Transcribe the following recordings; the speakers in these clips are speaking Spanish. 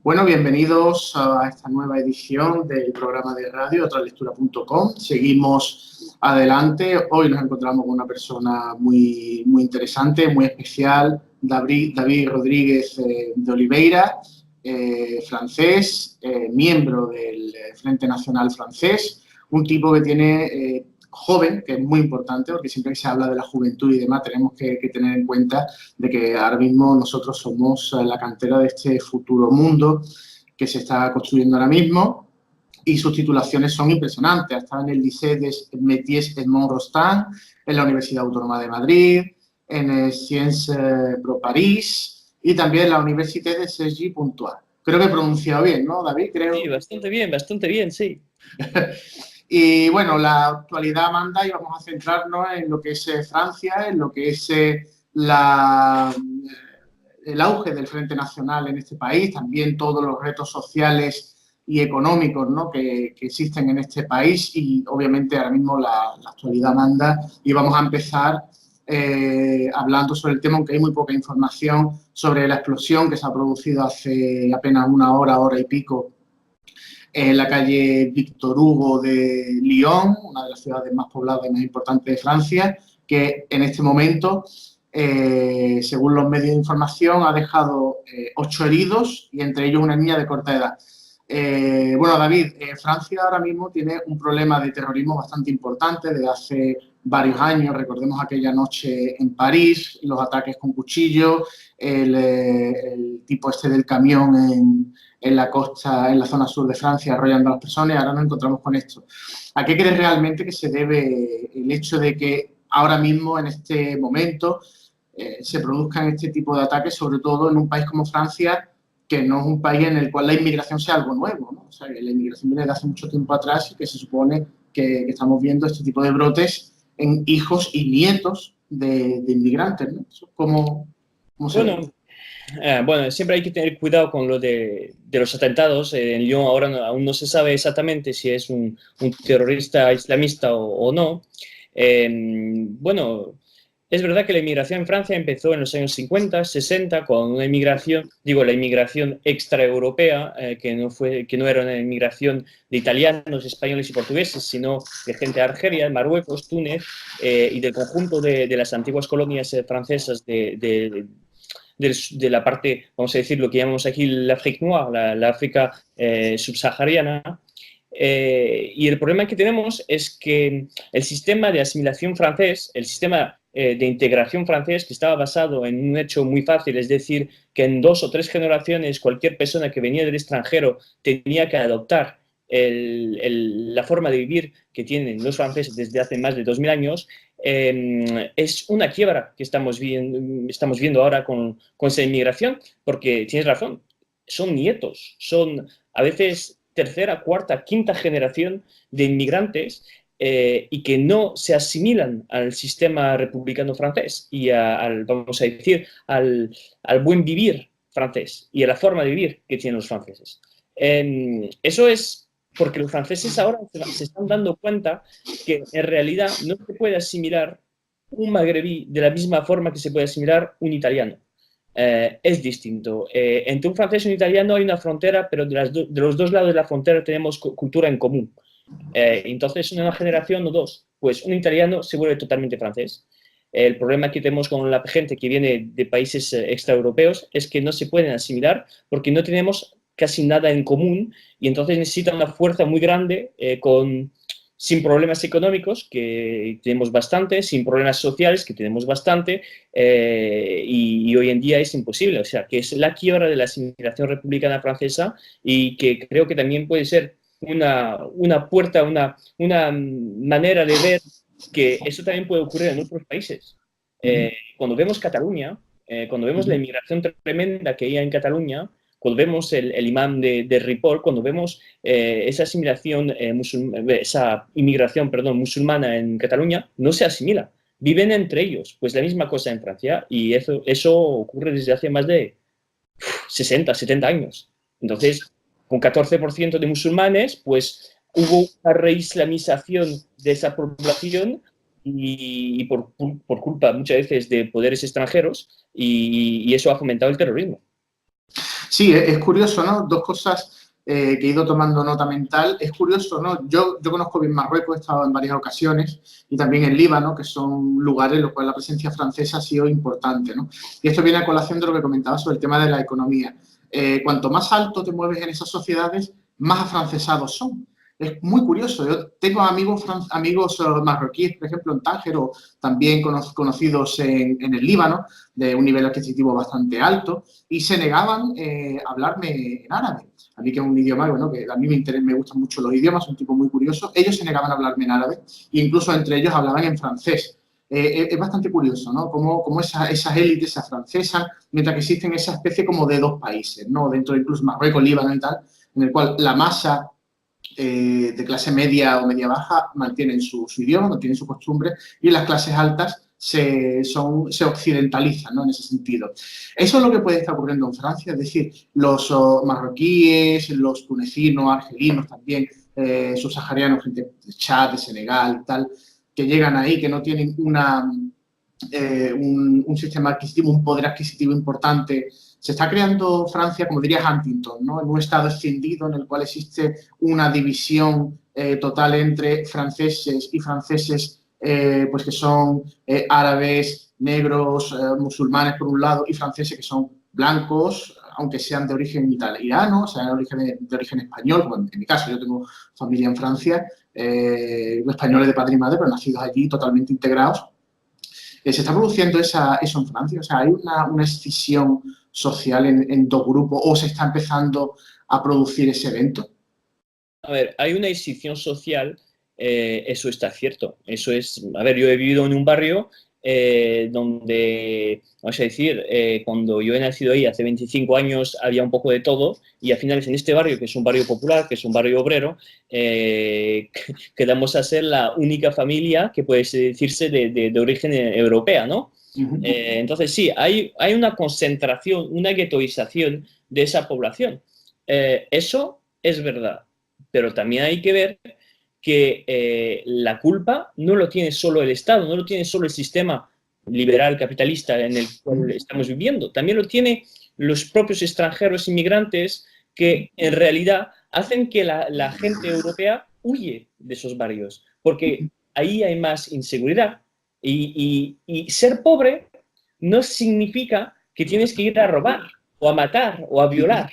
Bueno, bienvenidos a esta nueva edición del programa de radio otralectura.com. Seguimos adelante. Hoy nos encontramos con una persona muy interesante, muy especial, David Rodríguez de Oliveira, francés, miembro del Frente Nacional francés, un tipo que tiene joven, que es muy importante, porque siempre que se habla de la juventud y demás tenemos que tener en cuenta de que ahora mismo nosotros somos la cantera de este futuro mundo que se está construyendo ahora mismo, y sus titulaciones son impresionantes. Ha estado en el Lycée des Métiers Edmond Rostand, en la Universidad Autónoma de Madrid, en el Sciences Po París y también en la Université de Cergy-Pontoise. Creo que he pronunciado bien, ¿no, David? Creo. Sí, bastante bien, sí. Y bueno, la actualidad manda y vamos a centrarnos en lo que es Francia, en lo que es el auge del Frente Nacional en este país, también todos los retos sociales y económicos, ¿no?, que existen en este país, y obviamente ahora mismo la actualidad manda, y vamos a empezar hablando sobre el tema, aunque hay muy poca información sobre la explosión que se ha producido hace apenas una hora y pico, en la calle Víctor Hugo de Lyon, una de las ciudades más pobladas y más importantes de Francia, que en este momento, según los medios de información, ha dejado 8 heridos y entre ellos una niña de corta edad. Bueno, David, Francia ahora mismo tiene un problema de terrorismo bastante importante desde hace varios años. Recordemos aquella noche en París, los ataques con cuchillo, el tipo este del camión en la costa, en la zona sur de Francia, arrollando a las personas, y ahora nos encontramos con esto. ¿A qué crees realmente que se debe el hecho de que ahora mismo, en este momento, se produzcan este tipo de ataques, sobre todo en un país como Francia, que no es un país en el cual la inmigración sea algo nuevo, ¿no? O sea, que la inmigración viene de hace mucho tiempo atrás y que se supone que estamos viendo este tipo de brotes en hijos y nietos de inmigrantes, ¿no? ¿Cómo se ve? Bueno, siempre hay que tener cuidado con lo de los atentados. En Lyon ahora aún no se sabe exactamente si es un terrorista islamista o no. Bueno, es verdad que la inmigración en Francia empezó en los años 50, 60, con una inmigración, digo, la inmigración extraeuropea, que no era una inmigración de italianos, españoles y portugueses, sino de gente de Argelia, Marruecos, Túnez y del conjunto de las antiguas colonias francesas de la parte, vamos a decir, lo que llamamos aquí la Afrique Noire, la África subsahariana. Y el problema que tenemos es que el sistema de asimilación francés, el sistema de integración francés, que estaba basado en un hecho muy fácil, es decir, que en 2 o 3 generaciones cualquier persona que venía del extranjero tenía que adoptar la forma de vivir que tienen los franceses desde hace más de 2000 años, es una quiebra que estamos viendo ahora con esa inmigración, porque tienes razón, son nietos, son a veces tercera, cuarta, quinta generación de inmigrantes y que no se asimilan al sistema republicano francés y vamos a decir, al buen vivir francés y a la forma de vivir que tienen los franceses. Eso es porque los franceses ahora se están dando cuenta que en realidad no se puede asimilar un magrebí de la misma forma que se puede asimilar un italiano. Es distinto. Entre un francés y un italiano hay una frontera, pero de los dos lados de la frontera tenemos cultura en común. Entonces, en una generación o dos, pues un italiano se vuelve totalmente francés. El problema que tenemos con la gente que viene de países extraeuropeos es que no se pueden asimilar porque no tenemos casi nada en común y entonces necesitan una fuerza muy grande sin problemas económicos, que tenemos bastante, sin problemas sociales, que tenemos bastante, y hoy en día es imposible. O sea, que es la quiebra de la asimilación republicana francesa y que creo que también puede ser una puerta, una manera de ver que eso también puede ocurrir en otros países. Cuando vemos Cataluña, cuando vemos la inmigración tremenda que hay en Cataluña, cuando vemos el imán de Ripoll, cuando vemos esa asimilación, esa inmigración, perdón, musulmana en Cataluña, no se asimila. Viven entre ellos. Pues la misma cosa en Francia y eso ocurre desde hace más de 60, 70 años. Entonces, con 14% de musulmanes, pues hubo una reislamización de esa población y por culpa muchas veces de poderes extranjeros y eso ha fomentado el terrorismo. Sí, es curioso, ¿no? Dos cosas que he ido tomando nota mental. Es curioso, ¿no? Yo conozco bien Marruecos, he estado en varias ocasiones, y también en Líbano, que son lugares en los cuales la presencia francesa ha sido importante, ¿no? Y esto viene a colación de lo que comentaba sobre el tema de la economía. Cuanto más alto te mueves en esas sociedades, más afrancesados son. Es muy curioso. Yo tengo amigos marroquíes, por ejemplo, en Tánger, o también conocidos en el Líbano, de un nivel adquisitivo bastante alto, y se negaban a hablarme en árabe. A mí, que es un idioma, bueno, que a mí me gustan mucho los idiomas, soy un tipo muy curioso. Ellos se negaban a hablarme en árabe, e incluso entre ellos hablaban en francés. Es bastante curioso, ¿no? Cómo esas élites se afrancesan, mientras que existen esa especie como de dos países, ¿no? Dentro de incluso Marruecos, Líbano y tal, en el cual la masa de clase media o media baja mantienen su idioma, mantienen su costumbre, y las clases altas se occidentalizan, ¿no? En ese sentido. Eso es lo que puede estar ocurriendo en Francia, es decir, los marroquíes, los tunecinos, argelinos también, subsaharianos, gente de Chad, de Senegal y tal, que llegan ahí, que no tienen un sistema adquisitivo, un poder adquisitivo importante. Se está creando Francia, como diría Huntington, ¿no? En un estado escindido en el cual existe una división total entre franceses y franceses pues que son árabes, negros, musulmanes por un lado, y franceses que son blancos, aunque sean de origen italiano, sean de origen español, como en mi caso, yo tengo familia en Francia, españoles de padre y madre, pero nacidos allí, totalmente integrados. ¿Se está produciendo eso en Francia? O sea, ¿hay una escisión social en dos grupos, o se está empezando a producir ese evento? A ver, hay una escisión social, eso está cierto. Eso es, a ver, yo he vivido en un barrio donde, vamos a decir, cuando yo he nacido ahí hace 25 años había un poco de todo, y al final en este barrio, que es un barrio popular, que es un barrio obrero, quedamos a ser la única familia que puede decirse de origen europea, ¿no? Entonces sí, hay una concentración, una guetoización de esa población. Eso es verdad, pero también hay que ver que la culpa no lo tiene solo el Estado, no lo tiene solo el sistema liberal capitalista en el cual estamos viviendo, también lo tienen los propios extranjeros inmigrantes, que en realidad hacen que la gente europea huye de esos barrios, porque ahí hay más inseguridad, y ser pobre no significa que tienes que ir a robar o a matar o a violar.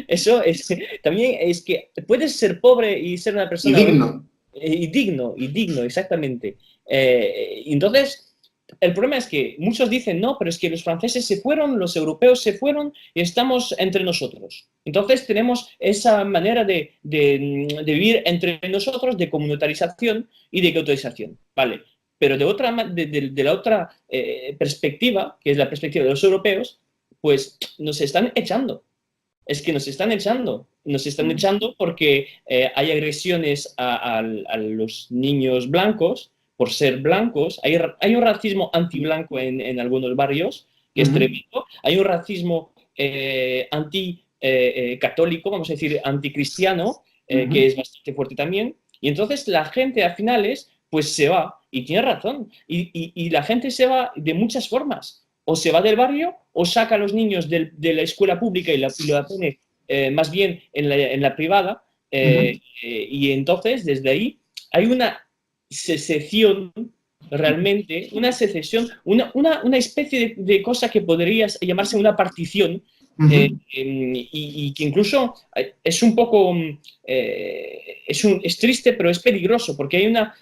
Eso es, también es que puedes ser pobre y ser una Y persona digno. y digno, exactamente. Entonces, el problema es que muchos dicen, no, pero es que los franceses se fueron, los europeos se fueron y estamos entre nosotros. Entonces tenemos esa manera de vivir entre nosotros, de comunitarización y de autorización. Vale. Pero de la otra perspectiva, que es la perspectiva de los europeos, pues nos están echando. Es que nos están echando. Nos están echando porque hay agresiones a los niños blancos por ser blancos. Hay un racismo antiblanco en algunos barrios, que es tremendo. Hay un racismo anticatólico, vamos a decir, anticristiano, que es bastante fuerte también. Y entonces la gente a finales pues se va, y tiene razón. Y la gente se va de muchas formas. O se va del barrio, o saca a los niños de la escuela pública y la pone más bien en la privada, y entonces desde ahí hay una secesión, realmente, una secesión, una especie de cosa que podría llamarse una partición, y que incluso es un poco, es triste, pero es peligroso, porque hay una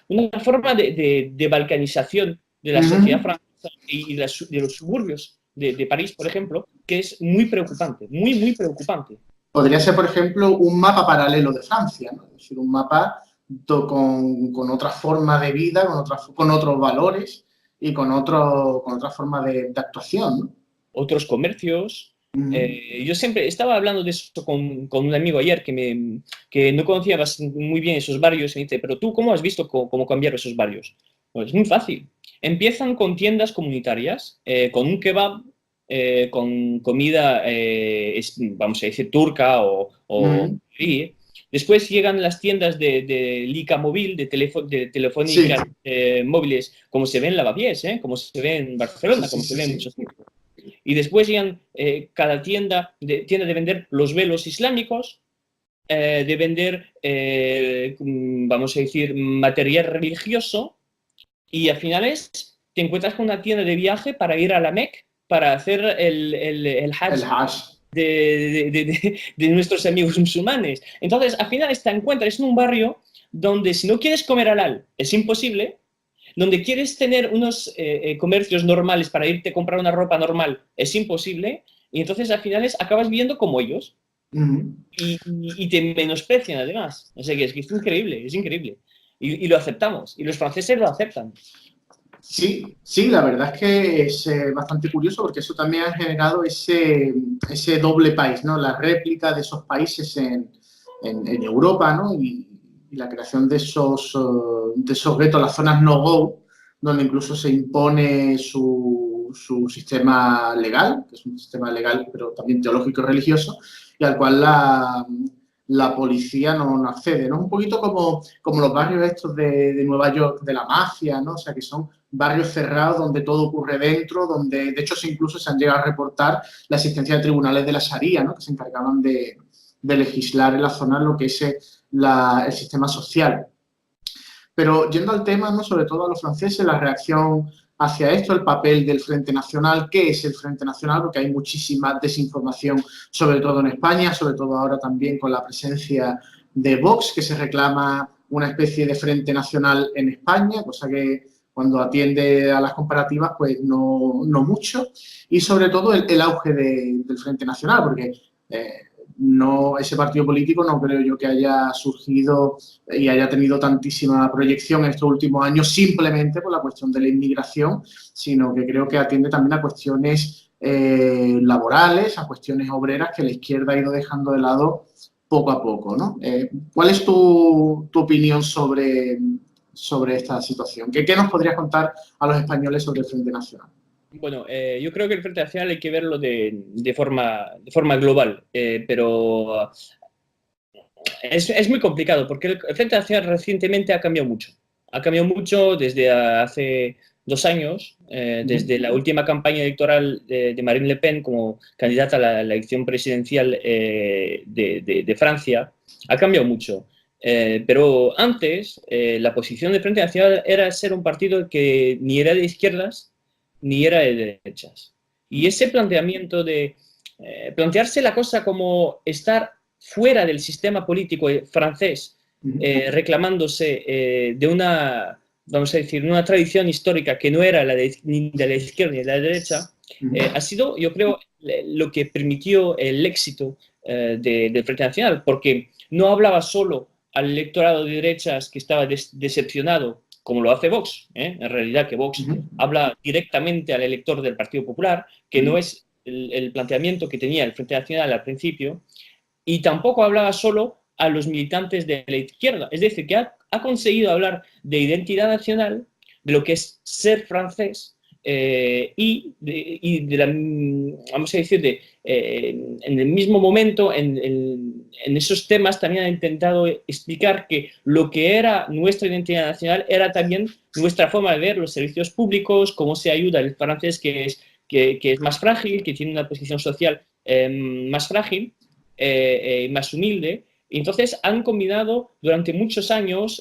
forma de balcanización de la sociedad francesa y de los suburbios de París, por ejemplo, que es muy preocupante, muy, muy preocupante. Podría ser, por ejemplo, un mapa paralelo de Francia, ¿no? Es decir, un mapa con otra forma de vida, con otros valores y con otra forma de actuación, ¿no? Otros comercios. Yo siempre estaba hablando de eso con un amigo ayer que no conocía muy bien esos barrios, y me dice, pero tú, ¿cómo has visto cómo cambiar esos barrios? Pues es muy fácil. Empiezan con tiendas comunitarias, con un kebab, con comida, vamos a decir, turca o después llegan las tiendas de Lica Móvil, de telefónicas móviles, como se ve en Lavapiés, como se ve en Barcelona, como se ve en muchos sitios. Y después llegan cada tienda de vender los velos islámicos, de vender, vamos a decir, material religioso, y al final te encuentras con una tienda de viaje para ir a la Meca, para hacer el Hajj El hash. de nuestros amigos musulmanes. Entonces, al final te encuentras en un barrio donde si no quieres comer halal, es imposible, donde quieres tener unos comercios normales para irte a comprar una ropa normal, es imposible, y entonces al final acabas viviendo como ellos. Y te menosprecian además. O sea que es increíble, es increíble. Y lo aceptamos, y los franceses lo aceptan. Sí, sí, la verdad es que es bastante curioso porque eso también ha generado ese doble país, ¿no? La réplica de esos países en Europa, ¿no? Y la creación de esos guetos, las zonas no-go, donde incluso se impone su sistema legal, que es un sistema legal pero también teológico y religioso, y al cual la policía no accede, ¿no? Un poquito como los barrios estos de Nueva York, de la mafia, ¿no? O sea, que son barrios cerrados donde todo ocurre dentro, donde de hecho incluso se han llegado a reportar la existencia de tribunales de la Sharia, ¿no? Que se encargaban de legislar en la zona lo que es el sistema social. Pero yendo al tema, ¿no? Sobre todo a los franceses, la reacción hacia esto, el papel del Frente Nacional, ¿qué es el Frente Nacional? Porque hay muchísima desinformación, sobre todo en España, sobre todo ahora también con la presencia de Vox, que se reclama una especie de Frente Nacional en España, cosa que cuando atiende a las comparativas, pues no mucho. Y sobre todo el auge del Frente Nacional, porque no, ese partido político no creo yo que haya surgido y haya tenido tantísima proyección en estos últimos años simplemente por la cuestión de la inmigración, sino que creo que atiende también a cuestiones laborales, a cuestiones obreras que la izquierda ha ido dejando de lado poco a poco, ¿no? ¿Cuál es tu opinión sobre esta situación? ¿Qué nos podrías contar a los españoles sobre el Frente Nacional? Bueno, yo creo que el Frente Nacional hay que verlo de forma global, pero es muy complicado porque el Frente Nacional recientemente ha cambiado mucho. Ha cambiado mucho desde hace 2 años, desde la última campaña electoral de Marine Le Pen como candidata a la elección presidencial de Francia. Ha cambiado mucho. Pero antes, la posición del Frente Nacional era ser un partido que ni era de izquierdas ni era de derechas. Y ese planteamiento de plantearse la cosa como estar fuera del sistema político francés, reclamándose de una, vamos a decir, una tradición histórica que no era ni de la izquierda ni de la derecha, ha sido, yo creo, lo que permitió el éxito del Frente Nacional, porque no hablaba solo al electorado de derechas que estaba decepcionado, como lo hace Vox, en realidad que Vox habla directamente al elector del Partido Popular, que no es el planteamiento que tenía el Frente Nacional al principio, y tampoco hablaba solo a los militantes de la izquierda. Es decir, que ha conseguido hablar de identidad nacional, de lo que es ser francés, y de la, vamos a decir, en el mismo momento, en esos temas también ha intentado explicar que lo que era nuestra identidad nacional era también nuestra forma de ver los servicios públicos, cómo se ayuda al francés que es más frágil, que tiene una posición social más frágil, más humilde. Y entonces han combinado durante muchos años,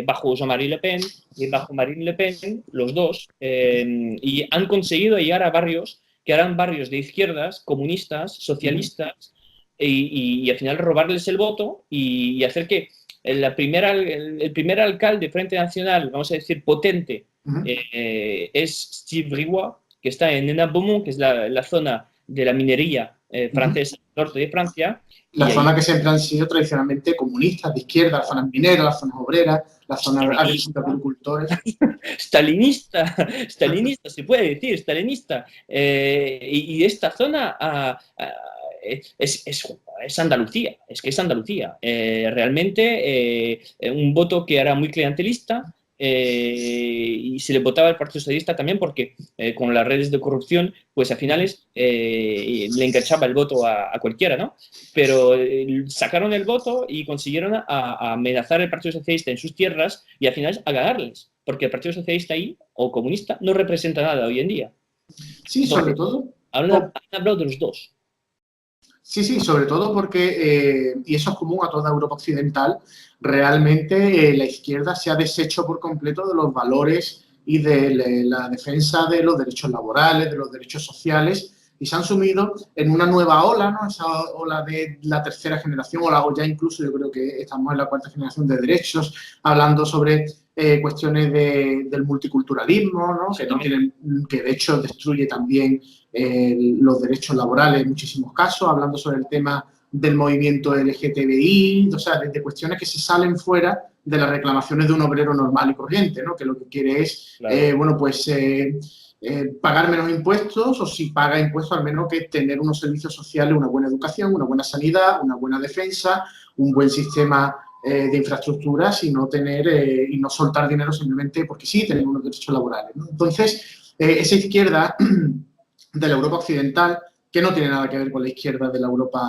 bajo Jean-Marie Le Pen y bajo Marine Le Pen, los dos, y han conseguido llegar a barrios que eran barrios de izquierdas, comunistas, socialistas, y al final robarles el voto y hacer que el primer alcalde Frente Nacional, vamos a decir, potente, es Steve Briouat, que está en Hénin-Beaumont, que es la zona de la minería francesa, norte de Francia. La zona que siempre han sido tradicionalmente comunistas, de izquierda, las zonas mineras, las zonas obreras, las zonas agricultores. Stalinista, se puede decir, stalinista. Y esta zona es Andalucía, es que es Andalucía. Realmente un voto que era muy clientelista, y se le votaba al Partido Socialista también porque con las redes de corrupción, pues a finales le enganchaba el voto a cualquiera, ¿no? Pero sacaron el voto y consiguieron a amenazar al Partido Socialista en sus tierras y al final a ganarles, porque el Partido Socialista ahí, o comunista, no representa nada hoy en día. Sí, Entonces, sobre todo Han hablado de los dos. Sí, sí, sobre todo porque, y eso es común a toda Europa occidental, realmente la izquierda se ha deshecho por completo de los valores y de la defensa de los derechos laborales, de los derechos sociales, y se han sumido en una nueva ola, ¿no? Esa ola de la tercera generación, o ya incluso yo creo que estamos en la cuarta generación de derechos, hablando sobre cuestiones del multiculturalismo, ¿no? Que, no tienen, que de hecho destruye también los derechos laborales en muchísimos casos, hablando sobre el tema del movimiento LGTBI, o sea, de cuestiones que se salen fuera de las reclamaciones de un obrero normal y corriente, ¿no? Que lo que quiere es, Claro. bueno, pues pagar menos impuestos, o si paga impuestos, al menos que tener unos servicios sociales, una buena educación, una buena sanidad, una buena defensa, un buen sistema de infraestructuras, y no tener y no soltar dinero simplemente porque sí, tener unos derechos laborales, ¿no? Entonces, esa izquierda de la Europa occidental, que no tiene nada que ver con la izquierda de la Europa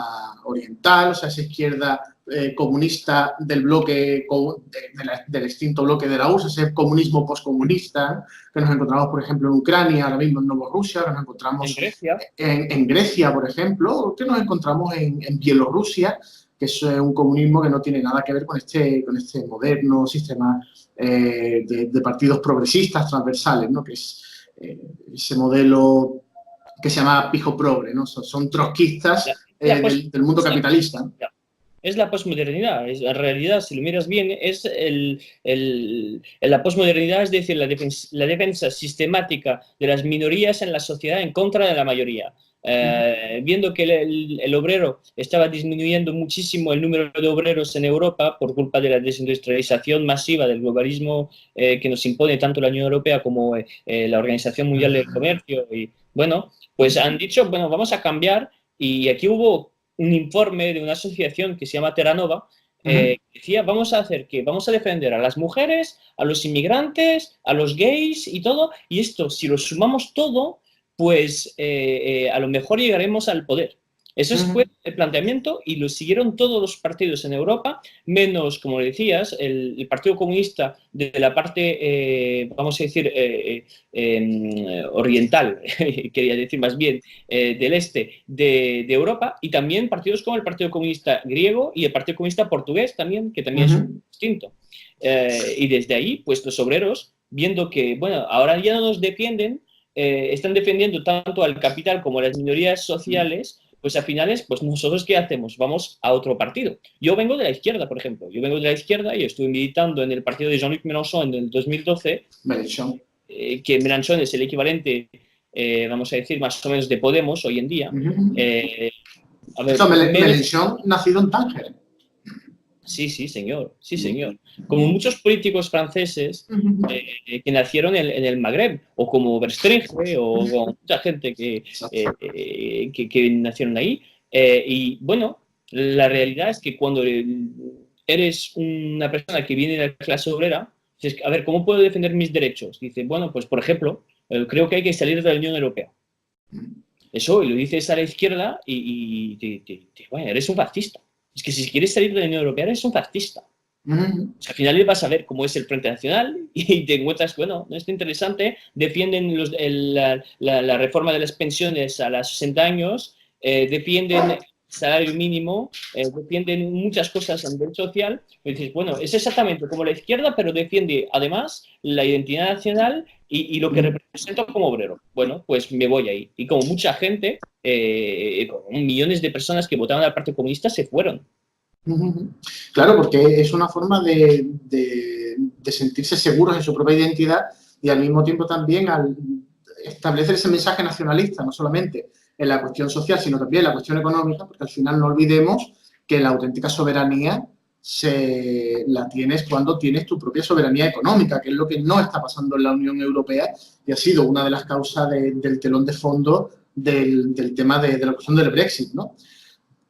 oriental, o sea, esa izquierda comunista del bloque, del extinto bloque de la URSS, ese comunismo postcomunista que nos encontramos, por ejemplo, en Ucrania, ahora mismo en Bielorrusia, que nos encontramos En Grecia. en Grecia, por ejemplo, que nos encontramos en Bielorrusia, que es un comunismo que no tiene nada que ver con este moderno sistema de partidos progresistas transversales, ¿no? Que es ese modelo que se llama pijo progre, ¿no? Son trotskistas del mundo capitalista. Es la posmodernidad. En realidad, si lo miras bien, es la posmodernidad, es decir, la defensa sistemática de las minorías en la sociedad en contra de la mayoría. Viendo que el obrero estaba disminuyendo muchísimo el número de obreros en Europa por culpa de la desindustrialización masiva del globalismo que nos impone tanto la Unión Europea como la Organización Mundial del Comercio. Y bueno, pues han dicho, bueno, vamos a cambiar. Y aquí hubo un informe de una asociación que se llama Terranova, que decía, vamos a defender a las mujeres, a los inmigrantes, a los gays y todo, y esto, si lo sumamos todo, pues a lo mejor llegaremos al poder. Ese fue el planteamiento y lo siguieron todos los partidos en Europa, menos, como decías, el Partido Comunista de la parte, vamos a decir, oriental, quería decir más bien, del este de Europa, y también partidos como el Partido Comunista griego y el Partido Comunista portugués también, que también es distinto. Y desde ahí, pues los obreros, viendo que, bueno, ahora ya no nos defienden, están defendiendo tanto al capital como a las minorías sociales, pues a finales, pues nosotros ¿qué hacemos? Vamos a otro partido. Yo vengo de la izquierda, por ejemplo. Yo vengo de la izquierda y estuve militando en el partido de Jean-Luc Mélenchon en el 2012, que Mélenchon es el equivalente, vamos a decir, más o menos de Podemos hoy en día. A ver, Mélenchon, nacido en Tánger. Sí, sí, señor. Sí, señor. Como muchos políticos franceses que nacieron en el Magreb, o como Verstringe, o como mucha gente que nacieron ahí. Y bueno, la realidad es que cuando eres una persona que viene de la clase obrera, dices, a ver, ¿cómo puedo defender mis derechos? Dice, bueno, pues por ejemplo, creo que hay que salir de la Unión Europea. Eso, y lo dices a la izquierda bueno, eres un fascista. Es que si quieres salir de la Unión Europea eres un fascista. O sea, al final vas a ver cómo es el Frente Nacional y te encuentras, bueno, no es interesante, defienden la reforma de las pensiones a los 60 años, defienden el salario mínimo, defienden muchas cosas a nivel social. Y dices, bueno, es exactamente como la izquierda, pero defiende además la identidad nacional y lo que represento como obrero. Bueno, pues me voy ahí. Y como mucha gente, como millones de personas que votaban al Partido Comunista se fueron. Claro, porque es una forma de sentirse seguros en su propia identidad, y al mismo tiempo también al establecer ese mensaje nacionalista, no solamente en la cuestión social, sino también en la cuestión económica, porque al final no olvidemos que la auténtica soberanía la tienes cuando tienes tu propia soberanía económica, que es lo que no está pasando en la Unión Europea, y ha sido una de las causas del telón de fondo del tema de la cuestión del Brexit, ¿no?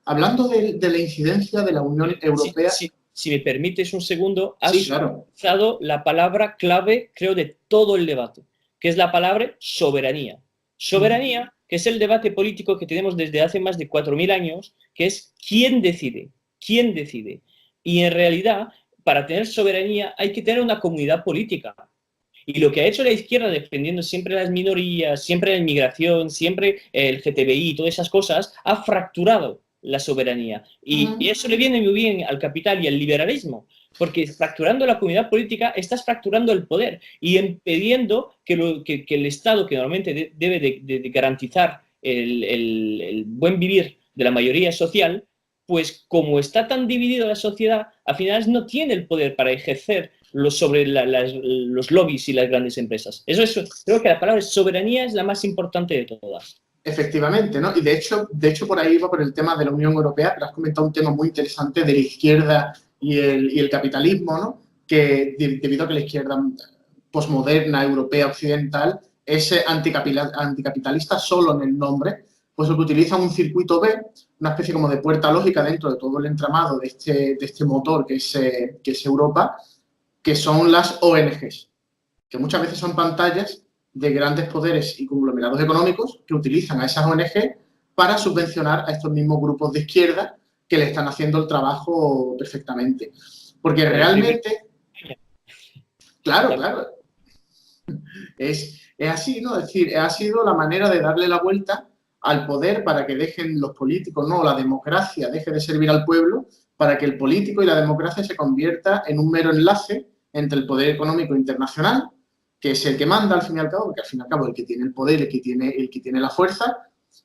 Hablando de la incidencia de la Unión Europea... Si me permites un segundo, has claro, usado la palabra clave, creo, de todo el debate, que es la palabra soberanía. Soberanía, que es el debate político que tenemos desde hace más de 4.000 años, que es quién decide, quién decide. Y en realidad, para tener soberanía hay que tener una comunidad política. Y lo que ha hecho la izquierda, defendiendo siempre las minorías, siempre la inmigración, siempre el LGTBI y todas esas cosas, ha fracturado la soberanía. Y eso le viene muy bien al capital y al liberalismo, porque fracturando la comunidad política estás fracturando el poder y impidiendo que el Estado, que normalmente debe de garantizar el buen vivir de la mayoría social, pues como está tan dividida la sociedad, al final no tiene el poder para ejercer sobre los lobbies y las grandes empresas. Creo que la palabra soberanía es la más importante de todas. Efectivamente, ¿no? Y de hecho por ahí va por el tema de la Unión Europea, pero has comentado un tema muy interesante de la izquierda y el capitalismo, ¿no? Que debido a que la izquierda posmoderna, europea, occidental, es anticapitalista solo en el nombre, pues lo que utiliza un circuito B, una especie como de puerta lógica dentro de todo el entramado de este motor que es Europa, que son las ONGs, que muchas veces son pantallas de grandes poderes y conglomerados económicos que utilizan a esas ONG para subvencionar a estos mismos grupos de izquierda que le están haciendo el trabajo perfectamente. Porque realmente... Claro. Es así, ¿no? Es decir, ha sido la manera de darle la vuelta al poder para que dejen los políticos, no, la democracia deje de servir al pueblo, para que el político y la democracia se convierta en un mero enlace entre el poder económico internacional, que es el que manda al fin y al cabo, porque al fin y al cabo el que tiene el poder, el que tiene la fuerza,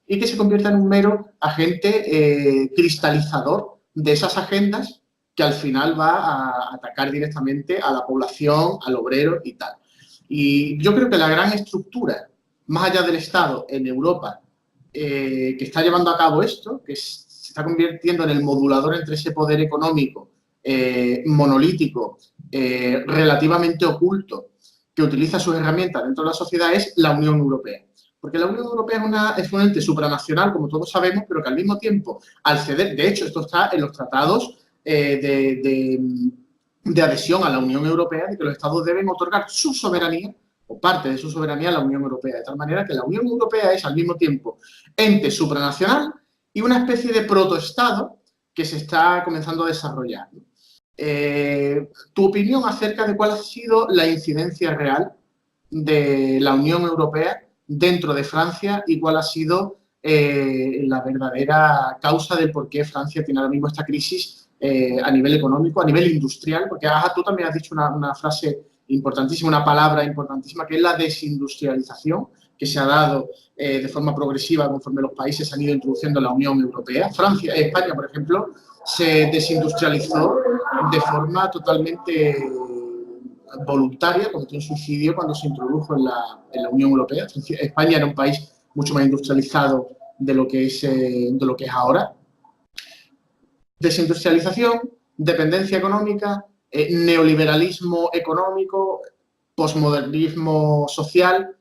y que se convierta en un mero agente cristalizador de esas agendas que al final va a atacar directamente a la población, al obrero y tal. Y yo creo que la gran estructura, más allá del Estado en Europa, que está llevando a cabo esto, que se está convirtiendo en el modulador entre ese poder económico monolítico, relativamente oculto, que utiliza sus herramientas dentro de la sociedad, es la Unión Europea. Porque la Unión Europea es un ente supranacional, como todos sabemos, pero que al mismo tiempo, al ceder, de hecho, esto está en los tratados de adhesión a la Unión Europea, de que los Estados deben otorgar su soberanía o parte de su soberanía a la Unión Europea, de tal manera que la Unión Europea es al mismo tiempo ente supranacional y una especie de protoestado que se está comenzando a desarrollar. Tu opinión acerca de cuál ha sido la incidencia real de la Unión Europea dentro de Francia y cuál ha sido la verdadera causa del por qué Francia tiene ahora mismo esta crisis a nivel económico, a nivel industrial, porque tú también has dicho una frase importantísima, una palabra importantísima, que es la desindustrialización, que se ha dado de forma progresiva conforme los países han ido introduciendo la Unión Europea. España, por ejemplo, se desindustrializó de forma totalmente voluntaria, cometió un suicidio cuando se introdujo en la Unión Europea. España era un país mucho más industrializado de lo que es ahora. Desindustrialización, dependencia económica, neoliberalismo económico, posmodernismo social.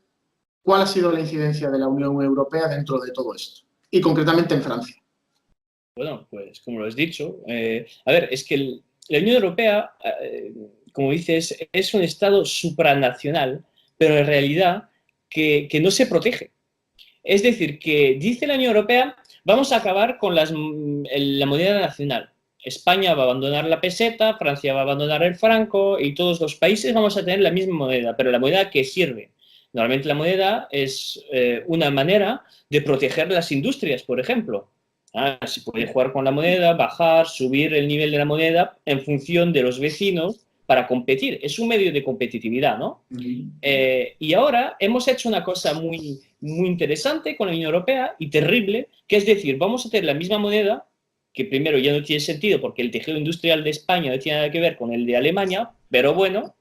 ¿Cuál ha sido la incidencia de la Unión Europea dentro de todo esto? Y concretamente en Francia. Bueno, pues como lo has dicho, a ver, es que la Unión Europea, como dices, es un Estado supranacional, pero en realidad que no se protege. Es decir, que dice la Unión Europea, vamos a acabar con la moneda nacional. España va a abandonar la peseta, Francia va a abandonar el franco y todos los países vamos a tener la misma moneda, pero la moneda que sirve. Normalmente la moneda es una manera de proteger las industrias, por ejemplo. Se puede jugar con la moneda, bajar, subir el nivel de la moneda en función de los vecinos para competir. Es un medio de competitividad, ¿no? Y ahora hemos hecho una cosa muy, muy interesante con la Unión Europea y terrible, que es decir, vamos a tener la misma moneda, que primero ya no tiene sentido porque el tejido industrial de España no tiene nada que ver con el de Alemania, pero bueno,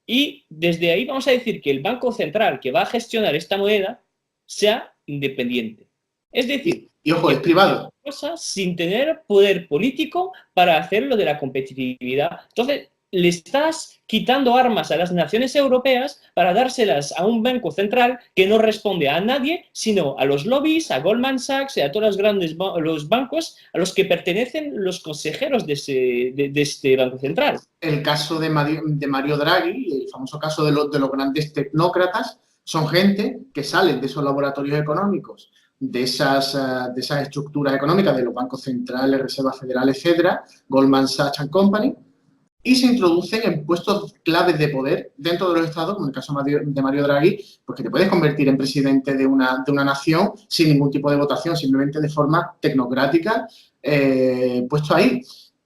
y desde ahí vamos a decir que el Banco Central que va a gestionar esta moneda sea independiente. Es decir, y ojo, es privado. Cosas sin tener poder político para hacer lo de la competitividad. Entonces, le estás quitando armas a las naciones europeas para dárselas a un banco central que no responde a nadie, sino a los lobbies, a Goldman Sachs y a todos los bancos a los que pertenecen los consejeros de este banco central. El caso de Mario Draghi, el famoso caso de los grandes tecnócratas, son gente que salen de esos laboratorios económicos, de esas estructuras económicas de los bancos centrales, Reserva Federal, etcétera, Goldman Sachs and Company, y se introducen en puestos claves de poder dentro de los estados, como en el caso de Mario Draghi, pues que te puedes convertir en presidente de una nación sin ningún tipo de votación, simplemente de forma tecnocrática, puesto ahí.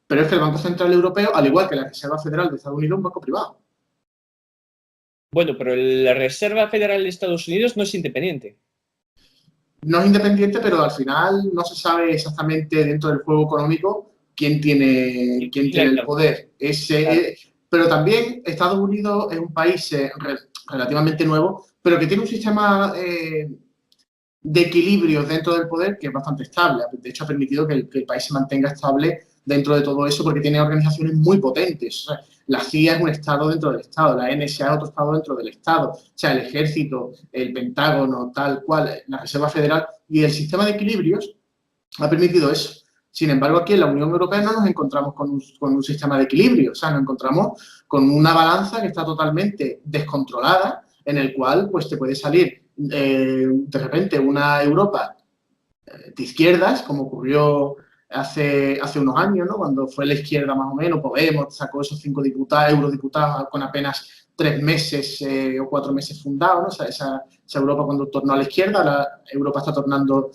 Pero es que el Banco Central Europeo, al igual que la Reserva Federal de Estados Unidos, es un banco privado. Bueno, pero la Reserva Federal de Estados Unidos no es independiente. No es independiente, pero al final no se sabe exactamente dentro del juego económico quién tiene el poder. Pero también Estados Unidos es un país relativamente nuevo, pero que tiene un sistema de equilibrios dentro del poder que es bastante estable. De hecho, ha permitido que el país se mantenga estable dentro de todo eso porque tiene organizaciones muy potentes. O sea, la CIA es un estado dentro del estado, la NSA es otro estado dentro del estado. O sea, el ejército, el Pentágono, tal cual, la Reserva Federal y el sistema de equilibrios ha permitido eso. Sin embargo, aquí en la Unión Europea no nos encontramos con un sistema de equilibrio, o sea, nos encontramos con una balanza que está totalmente descontrolada, en el cual pues te puede salir de repente una Europa de izquierdas, como ocurrió hace unos años, ¿no? Cuando fue la izquierda más o menos, Podemos sacó esos 5 eurodiputados con apenas 3 meses o 4 meses fundados, ¿no? O sea, esa Europa cuando tornó a la izquierda, la Europa está tornando,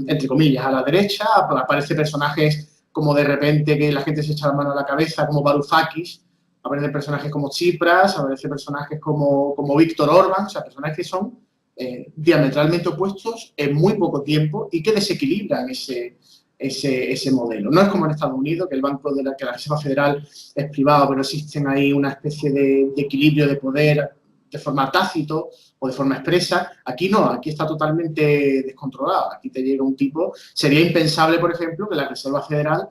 entre comillas, a la derecha, aparecen personajes como de repente que la gente se echa la mano a la cabeza, como Varoufakis, aparecen personajes como Tsipras, aparecen personajes como Víctor Orbán, o sea, personajes que son diametralmente opuestos en muy poco tiempo y que desequilibran ese modelo. No es como en Estados Unidos, que el Banco que la Reserva Federal es privado, pero existen ahí una especie de equilibrio de poder de forma tácito o de forma expresa. Aquí no, aquí está totalmente descontrolado. Aquí te llega un tipo. Sería impensable, por ejemplo, que la Reserva Federal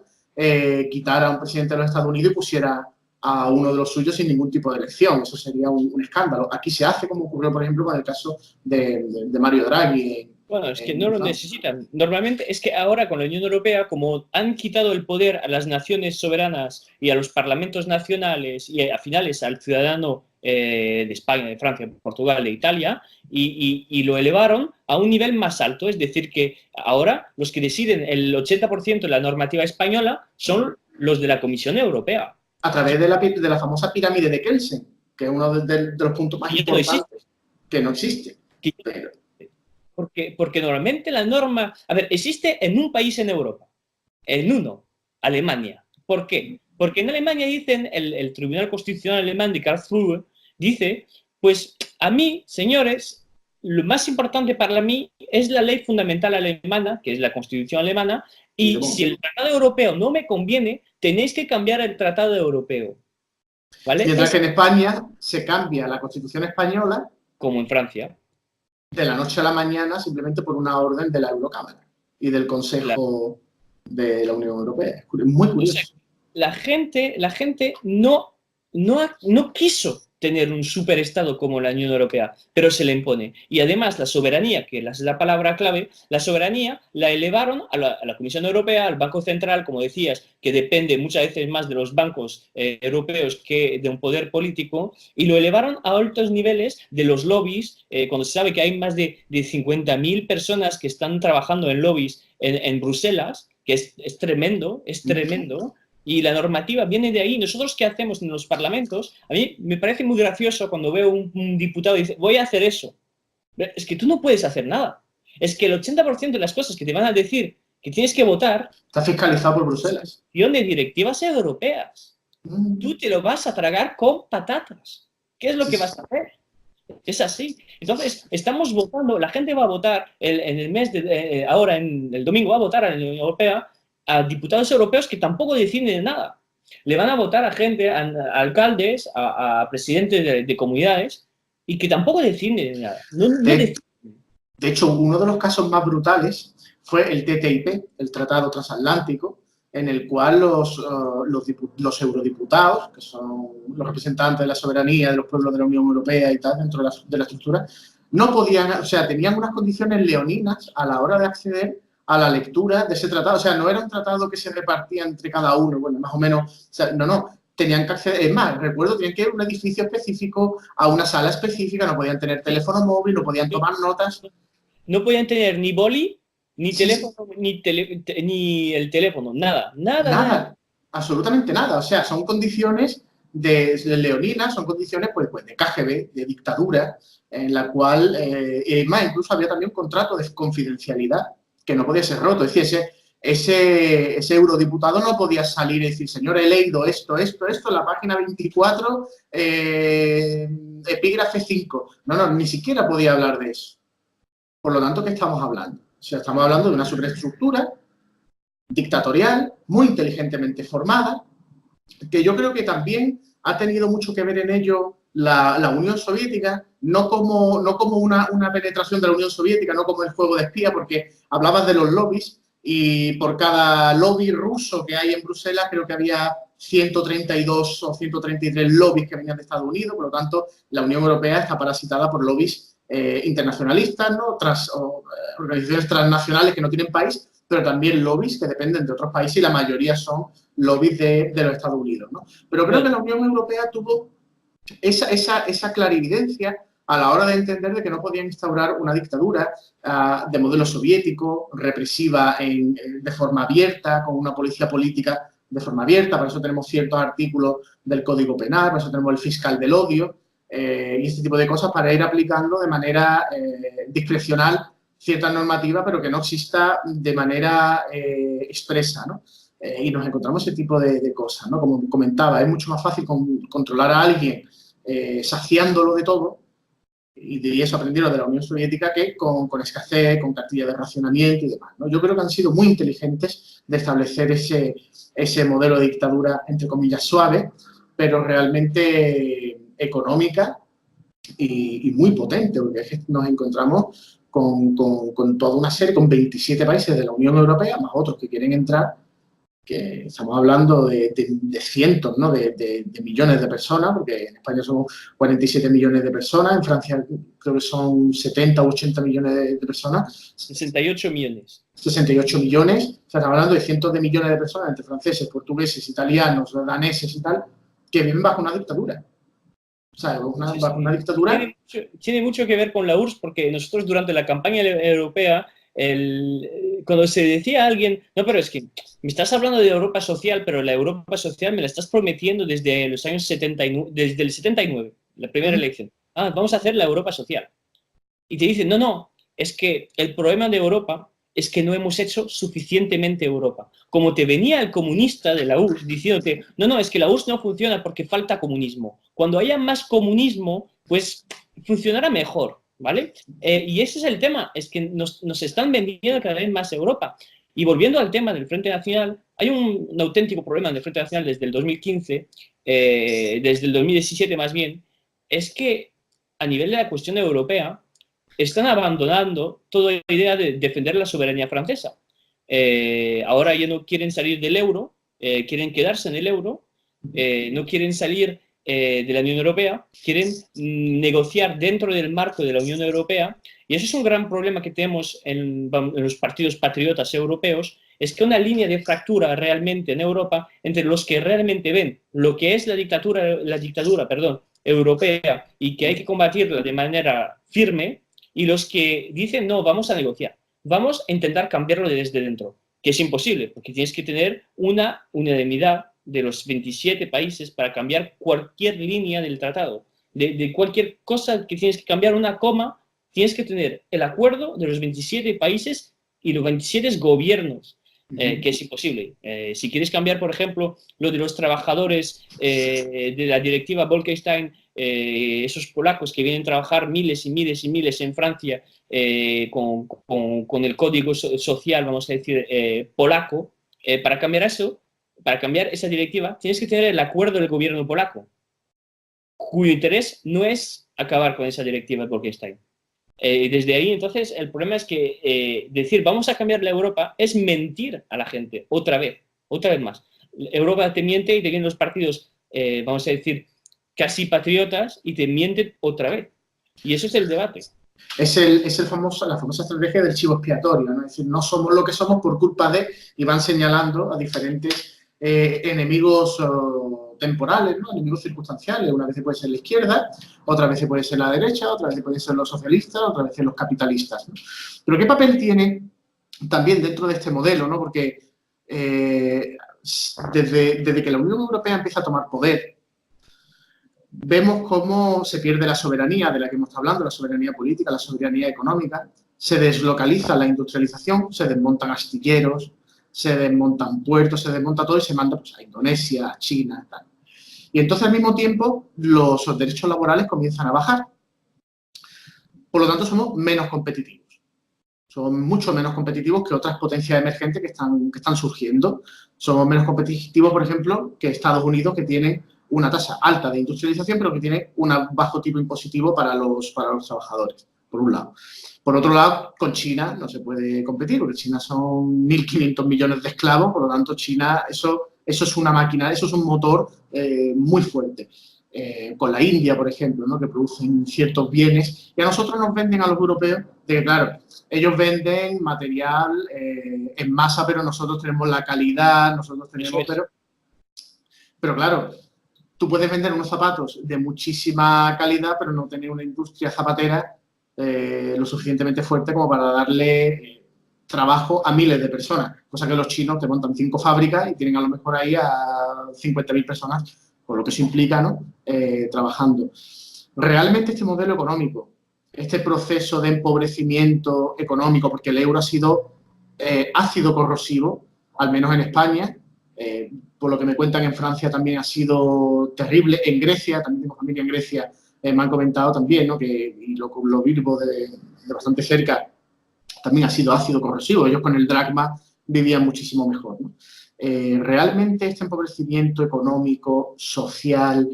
quitara a un presidente de los Estados Unidos y pusiera a uno de los suyos sin ningún tipo de elección. Eso sería un escándalo. Aquí se hace, como ocurrió, por ejemplo, con el caso de Mario Draghi. Bueno, es que no lo necesitan. Normalmente es que ahora con la Unión Europea, como han quitado el poder a las naciones soberanas y a los parlamentos nacionales y a finales al ciudadano de España, de Francia, de Portugal, de Italia, y lo elevaron a un nivel más alto. Es decir, que ahora los que deciden el 80% de la normativa española son los de la Comisión Europea. A través de la famosa pirámide de Kelsen, que es uno de los puntos más importantes, que no existe. Pero... Porque normalmente la norma, a ver, existe en un país en Europa, en uno, Alemania. ¿Por qué? Porque en Alemania dicen, el Tribunal Constitucional Alemán de Karlsruhe dice, pues a mí, señores, lo más importante para mí es la ley fundamental alemana, que es la Constitución alemana, y si el Tratado Europeo no me conviene, tenéis que cambiar el Tratado Europeo. ¿Vale? Mientras que en España se cambia la Constitución española, como en Francia, de la noche a la mañana simplemente por una orden de la Eurocámara y del Consejo de la Unión Europea. Es muy curioso. O sea, la gente no quiso tener un superestado como la Unión Europea, pero se le impone. Y además la soberanía, que es la palabra clave, la soberanía la elevaron a la Comisión Europea, al Banco Central, como decías, que depende muchas veces más de los bancos europeos que de un poder político, y lo elevaron a altos niveles de los lobbies, cuando se sabe que hay más de 50.000 personas que están trabajando en lobbies en Bruselas, que es tremendo, es tremendo. Y la normativa viene de ahí. Nosotros, ¿qué hacemos en los parlamentos? A mí me parece muy gracioso cuando veo un diputado y dice, voy a hacer eso. Es que tú no puedes hacer nada. Es que el 80% de las cosas que te van a decir que tienes que votar está fiscalizado por Bruselas. Son de directivas europeas. Tú te lo vas a tragar con patatas. ¿Qué es lo que vas a hacer? Es así. Entonces, estamos votando, la gente va a votar en el mes de ahora, en el domingo, va a votar a la Unión Europea a diputados europeos que tampoco deciden de nada. Le van a votar a gente, a alcaldes, a presidentes de comunidades y que tampoco deciden de nada. De hecho, uno de los casos más brutales fue el TTIP, el Tratado Transatlántico, en el cual los eurodiputados, que son los representantes de la soberanía de los pueblos de la Unión Europea y tal, dentro de la estructura, no podían, o sea, tenían unas condiciones leoninas a la hora de acceder a la lectura de ese tratado. O sea, no era un tratado que se repartía entre cada uno, bueno, más o menos, o sea, no, tenían que acceder, es más, recuerdo, tenían que ir a un edificio específico, a una sala específica, no podían tener teléfono móvil, no podían tomar notas. No podían tener ni boli, ni teléfono, ni el teléfono, nada. absolutamente nada. O sea, son condiciones leoninas, son condiciones pues de KGB, de dictadura, en la cual, más, incluso había también un contrato de confidencialidad que no podía ser roto. Es decir, ese eurodiputado no podía salir y decir, señor, he leído esto, en la página 24, epígrafe 5. No, ni siquiera podía hablar de eso. Por lo tanto, ¿qué estamos hablando? O sea, estamos hablando de una superestructura dictatorial, muy inteligentemente formada, que yo creo que también ha tenido mucho que ver en ello la Unión Soviética, no como una penetración de la Unión Soviética, no como el juego de espía, porque hablabas de los lobbies y por cada lobby ruso que hay en Bruselas creo que había 132 o 133 lobbies que venían de Estados Unidos, por lo tanto la Unión Europea está parasitada por lobbies internacionalistas, ¿no? Organizaciones transnacionales que no tienen país, pero también lobbies que dependen de otros países y la mayoría son lobbies de los Estados Unidos, ¿no? Pero creo que la Unión Europea tuvo esa clarividencia a la hora de entender de que no podían instaurar una dictadura de modelo soviético, represiva de forma abierta, con una policía política de forma abierta. Por eso tenemos ciertos artículos del Código Penal, por eso tenemos el fiscal del odio y este tipo de cosas para ir aplicando de manera discrecional cierta normativa, pero que no exista de manera expresa, ¿no? Y nos encontramos ese tipo de cosas, ¿no? Como comentaba, es mucho más fácil controlar a alguien saciándolo de todo, y eso aprendieron de la Unión Soviética, que con escasez, con cartilla de racionamiento y demás, ¿no? Yo creo que han sido muy inteligentes de establecer ese modelo de dictadura, entre comillas, suave, pero realmente económica y muy potente, porque es que nos encontramos con toda una serie, con 27 países de la Unión Europea, más otros que quieren entrar, que estamos hablando de cientos, ¿no? de millones de personas, porque en España son 47 millones de personas, en Francia creo que son 70 o 80 millones de personas. 68 millones. 68 millones, o sea, estamos hablando de cientos de millones de personas, entre franceses, portugueses, italianos, daneses y tal, que viven bajo una dictadura. O sea, bajo una dictadura. Tiene mucho que ver con la URSS, porque nosotros durante la campaña europea, cuando se decía a alguien, no, pero es que me estás hablando de Europa social, pero la Europa social me la estás prometiendo desde los años 79, desde el 79, la primera elección. Vamos a hacer la Europa social. Y te dicen, no, es que el problema de Europa es que no hemos hecho suficientemente Europa. Como te venía el comunista de la URSS diciéndote, no, es que la URSS no funciona porque falta comunismo. Cuando haya más comunismo, pues funcionará mejor, ¿vale? Y ese es el tema, es que nos están vendiendo cada vez más Europa. Y volviendo al tema del Frente Nacional, hay un auténtico problema en el Frente Nacional desde el 2015, desde el 2017 más bien, es que a nivel de la cuestión europea, están abandonando toda la idea de defender la soberanía francesa. Ahora ya no quieren salir del euro, quieren quedarse en el euro, no quieren salir de la Unión Europea, quieren negociar dentro del marco de la Unión Europea, y eso es un gran problema que tenemos en los partidos patriotas europeos, es que una línea de fractura realmente en Europa entre los que realmente ven lo que es la dictadura europea y que hay que combatirla de manera firme, y los que dicen, no, vamos a negociar, vamos a intentar cambiarlo desde dentro, que es imposible, porque tienes que tener una unanimidad de los 27 países para cambiar cualquier línea del tratado. De cualquier cosa que tienes que cambiar una coma, tienes que tener el acuerdo de los 27 países y los 27 gobiernos, que es imposible. Si quieres cambiar, por ejemplo, lo de los trabajadores de la directiva Bolkestein, esos polacos que vienen a trabajar miles y miles y miles en Francia con el código social, vamos a decir, polaco, para cambiar eso, para cambiar esa directiva, tienes que tener el acuerdo del gobierno polaco, cuyo interés no es acabar con esa directiva de Bolkestein. Desde ahí, entonces, el problema es que decir vamos a cambiar la Europa es mentir a la gente, otra vez más. Europa te miente y te vienen los partidos, vamos a decir, casi patriotas y te mienten otra vez. Y eso es el debate. Es la famosa estrategia del chivo expiatorio, ¿no? Es decir, no somos lo que somos por culpa de, y van señalando a diferentes enemigos temporales, ¿no? Enemigos circunstanciales. Una vez puede ser la izquierda, otra vez puede ser la derecha, otra vez puede ser los socialistas, otra vez los capitalistas, ¿no? Pero ¿qué papel tiene también dentro de este modelo, ¿no? Porque desde que la Unión Europea empieza a tomar poder, vemos cómo se pierde la soberanía de la que hemos estado hablando, la soberanía política, la soberanía económica, se deslocaliza la industrialización, se desmontan astilleros, se desmontan puertos, se desmonta todo y se manda pues, a Indonesia, a China, tal. Y entonces al mismo tiempo los derechos laborales comienzan a bajar. Por lo tanto, somos menos competitivos. Somos mucho menos competitivos que otras potencias emergentes que están surgiendo. Somos menos competitivos, por ejemplo, que Estados Unidos, que tiene una tasa alta de industrialización, pero que tiene un bajo tipo impositivo para los trabajadores, por un lado. Por otro lado, con China no se puede competir, porque China son 1.500 millones de esclavos, por lo tanto, China, eso es una máquina, eso es un motor muy fuerte. Con la India, por ejemplo, ¿no? Que producen ciertos bienes, y a nosotros nos venden a los europeos de que, claro, ellos venden material en masa, pero nosotros tenemos la calidad, nosotros tenemos... Pero claro, tú puedes vender unos zapatos de muchísima calidad, pero no tener una industria zapatera lo suficientemente fuerte como para darle trabajo a miles de personas, cosa que los chinos te montan 5 fábricas y tienen a lo mejor ahí a 50.000 personas, por lo que eso implica, ¿no? Trabajando. Realmente este modelo económico, este proceso de empobrecimiento económico, porque el euro ha sido ácido corrosivo, al menos en España, por lo que me cuentan en Francia también ha sido terrible, en Grecia, también tengo familia en Grecia, me han comentado también, ¿no? Y lo vivo de bastante cerca, también ha sido ácido corrosivo, ellos con el dracma vivían muchísimo mejor, ¿no? Realmente este empobrecimiento económico, social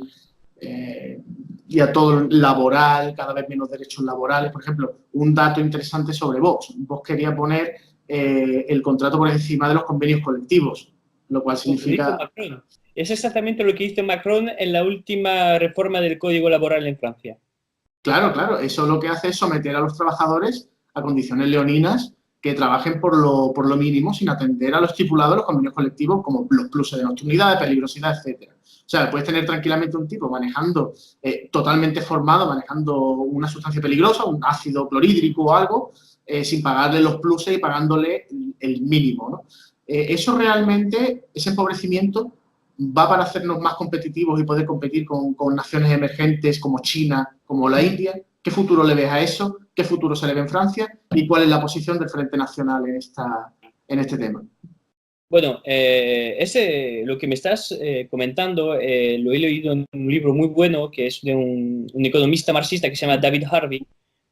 y a todo laboral, cada vez menos derechos laborales. Por ejemplo, un dato interesante sobre Vox. Vox quería poner el contrato por encima de los convenios colectivos, lo cual significa... Es exactamente lo que hizo Macron en la última reforma del Código Laboral en Francia. Claro, claro. Eso lo que hace es someter a los trabajadores a condiciones leoninas que trabajen por lo mínimo sin atender a lo estipulado de los convenios colectivos como los pluses de nocturnidad, de peligrosidad, etcétera. O sea, puedes tener tranquilamente un tipo manejando, totalmente formado, manejando una sustancia peligrosa, un ácido clorhídrico o algo, sin pagarle los pluses y pagándole el mínimo, ¿no? Eso realmente, ese empobrecimiento, va para hacernos más competitivos y poder competir con naciones emergentes como China, como la India. ¿Qué futuro le ves a eso? ¿Qué futuro se le ve en Francia? ¿Y cuál es la posición del Frente Nacional en este tema? Bueno, lo que me estás comentando lo he leído en un libro muy bueno que es de un economista marxista que se llama David Harvey,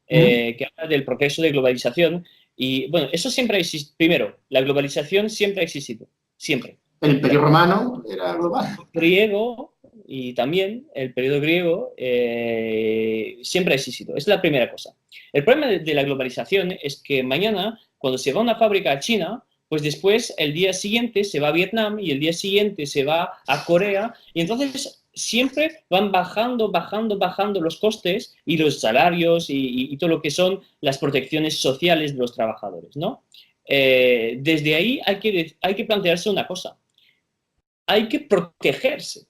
que habla del proceso de globalización. Y bueno, eso siempre ha existido. Primero, la globalización siempre ha existido, siempre. El Imperio Romano era global. El griego y también el periodo griego siempre ha existido. Es la primera cosa. El problema de la globalización es que mañana, cuando se va a una fábrica a China, pues después el día siguiente se va a Vietnam y el día siguiente se va a Corea y entonces siempre van bajando los costes y los salarios y todo lo que son las protecciones sociales de los trabajadores, ¿no? Desde ahí hay que plantearse una cosa. Hay que protegerse.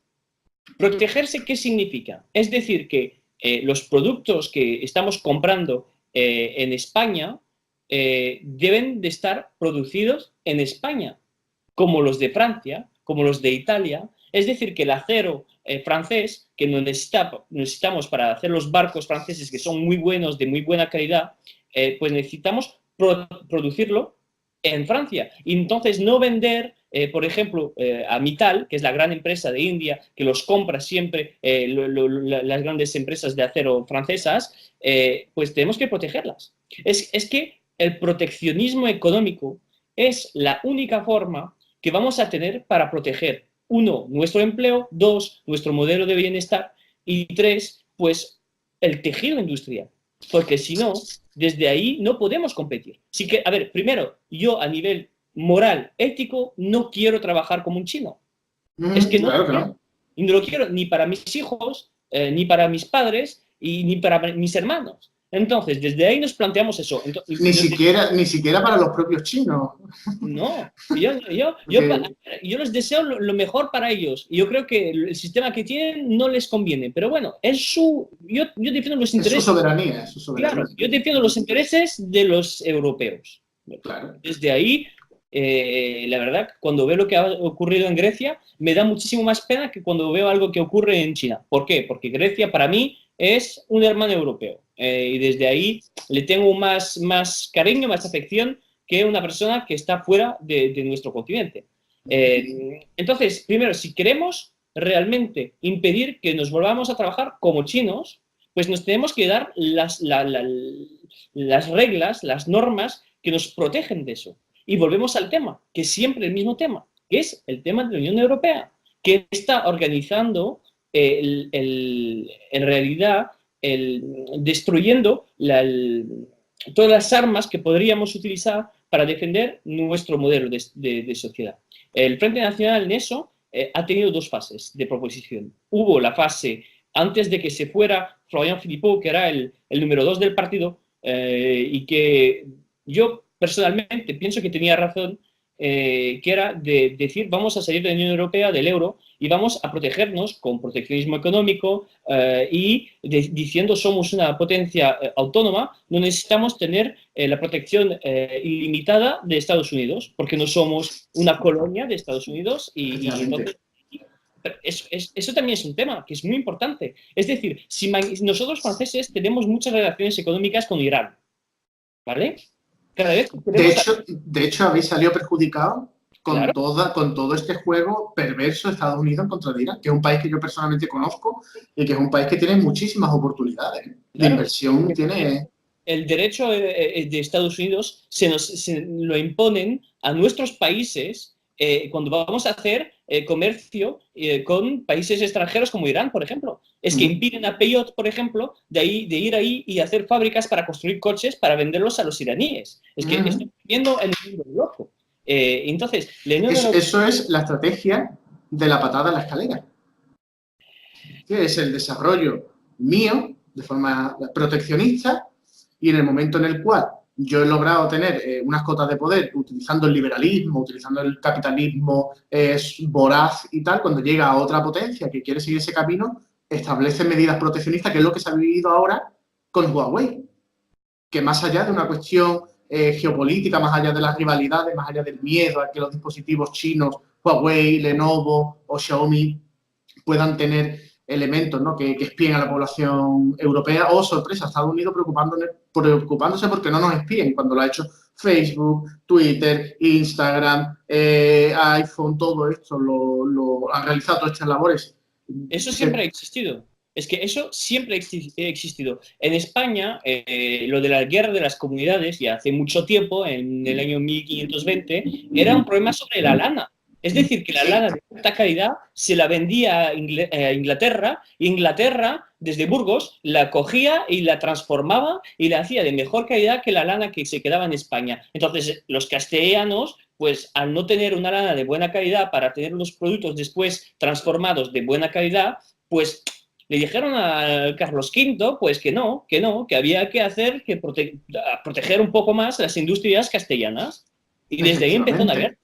¿Protegerse qué significa? Es decir, que los productos que estamos comprando en España deben de estar producidos en España, como los de Francia, como los de Italia. Es decir, que el acero francés, que necesitamos para hacer los barcos franceses, que son muy buenos, de muy buena calidad, pues necesitamos producirlo en Francia. Y entonces no vender, por ejemplo, a Mittal, que es la gran empresa de India, que los compra siempre las grandes empresas de acero francesas, pues tenemos que protegerlas. Es que el proteccionismo económico es la única forma que vamos a tener para proteger, uno, nuestro empleo, dos, nuestro modelo de bienestar y tres, pues el tejido industrial. Porque si no, desde ahí no podemos competir. Así que, a ver, primero, yo a nivel moral, ético, no quiero trabajar como un chino. Es que no claro, lo quiero. claro. Y no lo quiero ni para mis hijos, ni para mis padres, y ni para mis hermanos. Entonces, desde ahí nos planteamos eso. Entonces, Ni siquiera para los propios chinos. No, yo les deseo lo mejor para ellos. Yo creo que el sistema que tienen no les conviene. Pero bueno, yo defiendo los intereses. Es su soberanía, es su soberanía. Claro, yo defiendo los intereses de los europeos. Claro. Desde ahí, la verdad, cuando veo lo que ha ocurrido en Grecia, me da muchísimo más pena que cuando veo algo que ocurre en China. ¿Por qué? Porque Grecia para mí es un hermano europeo y desde ahí le tengo más cariño, más afección que una persona que está fuera de nuestro continente. Entonces, primero, si queremos realmente impedir que nos volvamos a trabajar como chinos, pues nos tenemos que dar las reglas, las normas que nos protegen de eso. Y volvemos al tema, que es siempre el mismo tema, que es el tema de la Unión Europea, que está organizando en realidad destruyendo todas las armas que podríamos utilizar para defender nuestro modelo de sociedad. El Frente Nacional en eso ha tenido dos fases de proposición. Hubo la fase antes de que se fuera Florian Philippot, que era el número 2 del partido, y que yo personalmente pienso que tenía razón, que era de decir vamos a salir de la Unión Europea, del euro, y vamos a protegernos con proteccionismo económico y diciendo somos una potencia autónoma, no necesitamos tener la protección ilimitada de Estados Unidos, porque no somos una colonia de Estados Unidos y entonces eso también es un tema que es muy importante. Es decir, si nosotros franceses tenemos muchas relaciones económicas con Irán, ¿vale? Cada vez que de hecho, habéis salido perjudicados con, claro, con todo este juego perverso de Estados Unidos en contra de Irán, que es un país que yo personalmente conozco y que es un país que tiene muchísimas oportunidades de inversión. El derecho de Estados Unidos se lo imponen a nuestros países cuando vamos a hacer comercio con países extranjeros como Irán, por ejemplo. Es que impiden a Peugeot, por ejemplo, de ir ahí y hacer fábricas para construir coches para venderlos a los iraníes. Es que estoy viendo el mundo loco. Entonces, eso es la estrategia de la patada a la escalera. Que es el desarrollo mío de forma proteccionista y en el momento en el cual yo he logrado tener unas cotas de poder utilizando el liberalismo, utilizando el capitalismo voraz y tal, cuando llega a otra potencia que quiere seguir ese camino, establece medidas proteccionistas, que es lo que se ha vivido ahora con Huawei. Que más allá de una cuestión geopolítica, más allá de las rivalidades, más allá del miedo a que los dispositivos chinos, Huawei, Lenovo o Xiaomi puedan tener elementos, ¿no?, que espíen a la población europea. Oh, sorpresa, Estados Unidos preocupándose porque no nos espíen, cuando lo ha hecho Facebook, Twitter, Instagram, iPhone, todo esto, lo han realizado todas estas labores. Eso siempre ha existido. Es que eso siempre ha existido. En España, lo de la guerra de las comunidades, ya hace mucho tiempo, en el año 1520, era un problema sobre la lana. Es decir, que la lana de alta calidad se la vendía a Inglaterra, y Inglaterra, desde Burgos, la cogía y la transformaba y la hacía de mejor calidad que la lana que se quedaba en España. Entonces, los castellanos, pues al no tener una lana de buena calidad para tener los productos después transformados de buena calidad, pues le dijeron a Carlos V pues que había que hacer proteger un poco más las industrias castellanas. Y desde ahí empezó una guerra.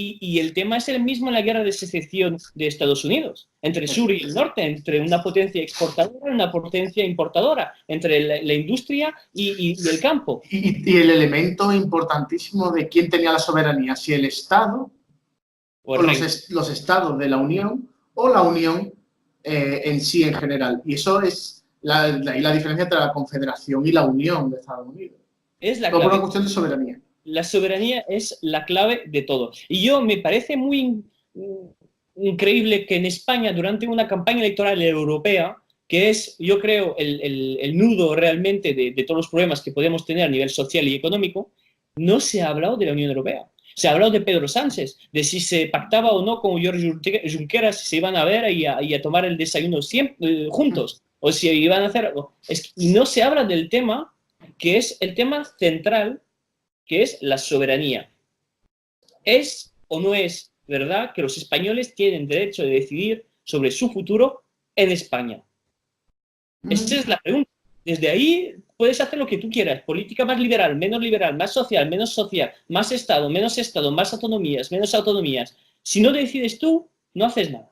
Y el tema es el mismo en la guerra de secesión de Estados Unidos, entre el sur y el norte, entre una potencia exportadora y una potencia importadora, entre la industria y el campo. Y el elemento importantísimo de quién tenía la soberanía, si el Estado o los estados de la Unión o la Unión en sí en general. Y eso es la diferencia entre la Confederación y la Unión de Estados Unidos. Es la clave. Por una cuestión de soberanía. La soberanía es la clave de todo. Y yo me parece muy increíble que en España, durante una campaña electoral europea, que es, yo creo, el nudo realmente de todos los problemas que podemos tener a nivel social y económico, no se ha hablado de la Unión Europea. Se ha hablado de Pedro Sánchez, de si se pactaba o no con Jorge Junqueras, si se iban a ver y a tomar el desayuno siempre, juntos, o si iban a hacer algo. Y no se habla del tema, que es el tema central, que es la soberanía. ¿Es o no es verdad que los españoles tienen derecho de decidir sobre su futuro en España? Esa es la pregunta. Desde ahí puedes hacer lo que tú quieras. Política más liberal, más social, menos social, más Estado, menos Estado, más autonomías, menos autonomías. Si no decides tú, no haces nada.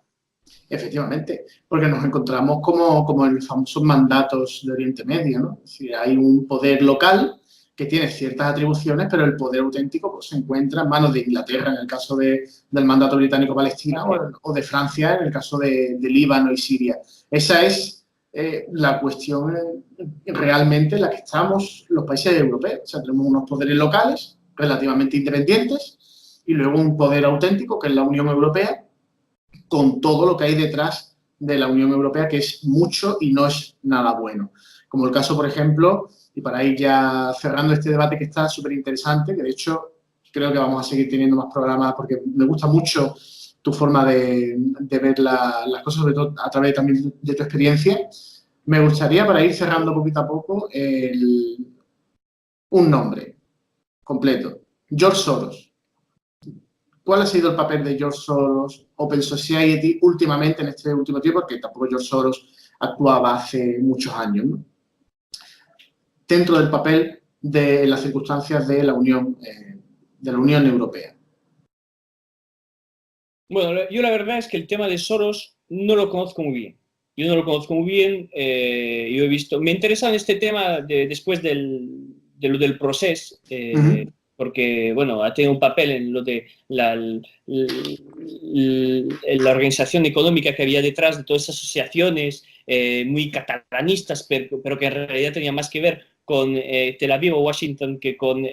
Efectivamente, porque nos encontramos como en los famosos mandatos de Oriente Medio, ¿no? Si hay un poder local que tiene ciertas atribuciones, pero el poder auténtico pues, se encuentra en manos de Inglaterra, en el caso del mandato británico-palestina, o de Francia, en el caso de Líbano y Siria. Esa es la cuestión realmente en la que estamos los países europeos. O sea, tenemos unos poderes locales relativamente independientes y luego un poder auténtico, que es la Unión Europea, con todo lo que hay detrás de la Unión Europea, que es mucho y no es nada bueno. Como el caso, por ejemplo, y para ir ya cerrando este debate que está súper interesante, que de hecho creo que vamos a seguir teniendo más programas porque me gusta mucho tu forma de ver las cosas, sobre todo a través también de tu experiencia. Me gustaría, para ir cerrando poquito a poco, un nombre completo. George Soros. ¿Cuál ha sido el papel de George Soros, Open Society, últimamente, en este último tiempo? Porque tampoco George Soros actuaba hace muchos años, ¿no? Dentro del papel de las circunstancias de la Unión Europea. Bueno, yo la verdad es que el tema de Soros no lo conozco muy bien. Yo no lo conozco muy bien. Yo he visto... Me interesa en este tema después del proceso, porque, bueno, ha tenido un papel en lo de la organización económica que había detrás de todas esas asociaciones muy catalanistas, pero que en realidad tenían más que ver con Tel Aviv o Washington que con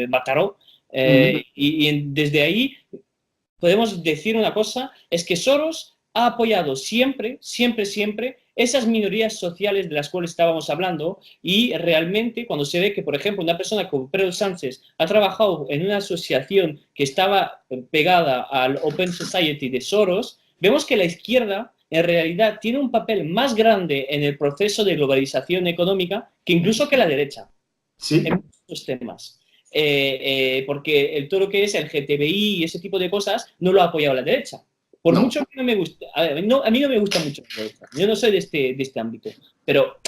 Mataró. Desde ahí podemos decir una cosa, es que Soros ha apoyado siempre, siempre, siempre esas minorías sociales de las cuales estábamos hablando, y realmente cuando se ve que, por ejemplo, una persona como Pedro Sánchez ha trabajado en una asociación que estaba pegada al Open Society de Soros, vemos que la izquierda en realidad tiene un papel más grande en el proceso de globalización económica que incluso que la derecha. Sí. En muchos temas. Porque todo lo que es el LGTBI y ese tipo de cosas no lo ha apoyado la derecha. Por mucho que no me guste, a mí no me gusta mucho la derecha. Yo no soy de este ámbito. Pero,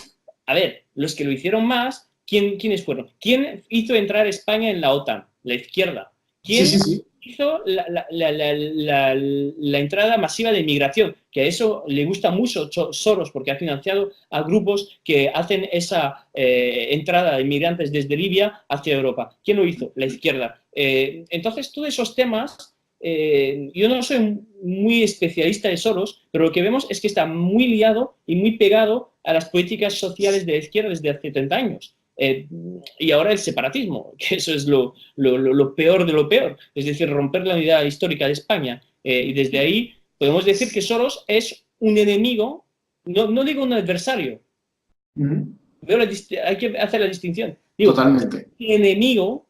a ver, los que lo hicieron más, ¿quiénes fueron? ¿Quién hizo entrar a España en la OTAN? La izquierda. ¿Quién hizo la entrada masiva de inmigración? Que a eso le gusta mucho Soros, porque ha financiado a grupos que hacen esa entrada de inmigrantes desde Libia hacia Europa. ¿Quién lo hizo? La izquierda. Entonces, todos esos temas, yo no soy muy especialista de Soros, pero lo que vemos es que está muy liado y muy pegado a las políticas sociales de la izquierda desde hace 30 años. Y ahora el separatismo, que eso es lo peor de lo peor, es decir, romper la unidad histórica de España. Y desde ahí podemos decir que Soros es un enemigo, no digo un adversario. Hay que hacer la distinción. Digo, totalmente.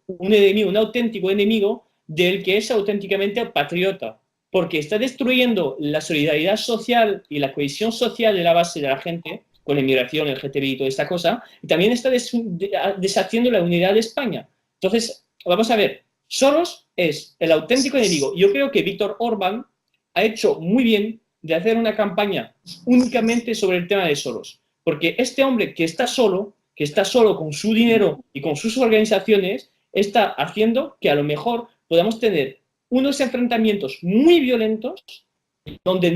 Un auténtico enemigo del que es auténticamente patriota, porque está destruyendo la solidaridad social y la cohesión social de la base de la gente, con la inmigración, el LGTBI y toda esta cosa, y también está deshaciendo la unidad de España. Entonces, vamos a ver, Soros es el auténtico enemigo. Yo creo que Víctor Orbán ha hecho muy bien de hacer una campaña únicamente sobre el tema de Soros, porque este hombre que está solo con su dinero y con sus organizaciones, está haciendo que a lo mejor podamos tener unos enfrentamientos muy violentos donde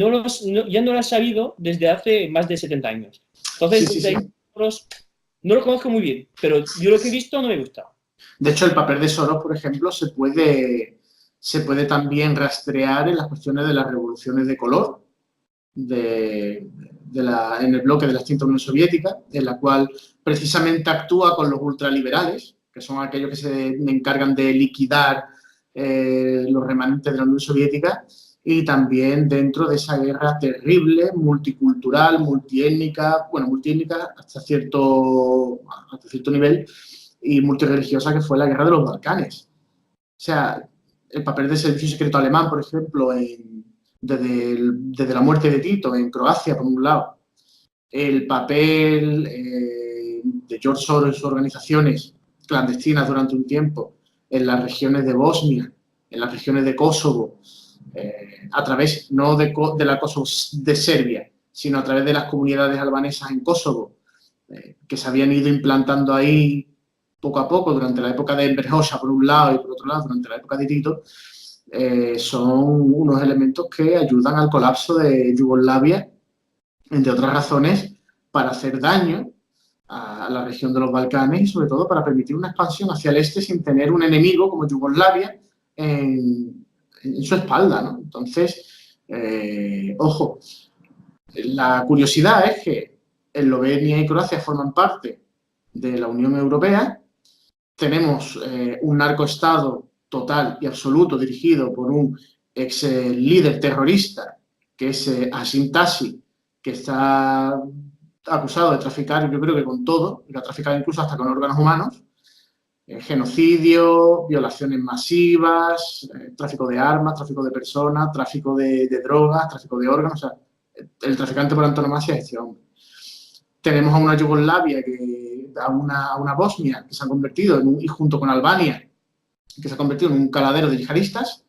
ya no lo ha sabido desde hace más de 70 años. Entonces, ahí, no lo conozco muy bien, pero yo lo que he visto no me gusta. De hecho, el papel de Soros, por ejemplo, se puede también rastrear en las cuestiones de las revoluciones de color en el bloque de la extinta Unión Soviética, en la cual precisamente actúa con los ultraliberales, que son aquellos que se encargan de liquidar los remanentes de la Unión Soviética, y también dentro de esa guerra terrible, multicultural, multiétnica hasta cierto nivel, y multireligiosa, que fue la guerra de los Balcanes. O sea, el papel del servicio secreto alemán, por ejemplo, desde la muerte de Tito en Croacia, por un lado, el papel de George Soros y sus organizaciones clandestinas durante un tiempo en las regiones de Bosnia, en las regiones de Kosovo, a través no de la Kosovo de Serbia, sino a través de las comunidades albanesas en Kosovo, que se habían ido implantando ahí poco a poco durante la época de Enver Hoxha, por un lado, y por otro lado durante la época de Tito, son unos elementos que ayudan al colapso de Yugoslavia, entre otras razones, para hacer daño a la región de los Balcanes y sobre todo para permitir una expansión hacia el este sin tener un enemigo como Yugoslavia en su espalda, ¿no? Entonces, ojo, la curiosidad es que Eslovenia y Croacia forman parte de la Unión Europea. Tenemos un narcoestado total y absoluto dirigido por un ex líder terrorista, que es Hashim Thaçi, que está acusado de traficar, yo creo que con todo, y que ha traficado incluso hasta con órganos humanos, genocidio, violaciones masivas, tráfico de armas, tráfico de personas, tráfico de drogas, tráfico de órganos. O sea, el traficante por antonomasia es este hombre. Tenemos a una Yugoslavia, a una Bosnia que se ha convertido, y junto con Albania, que se ha convertido en un caladero de yihadistas,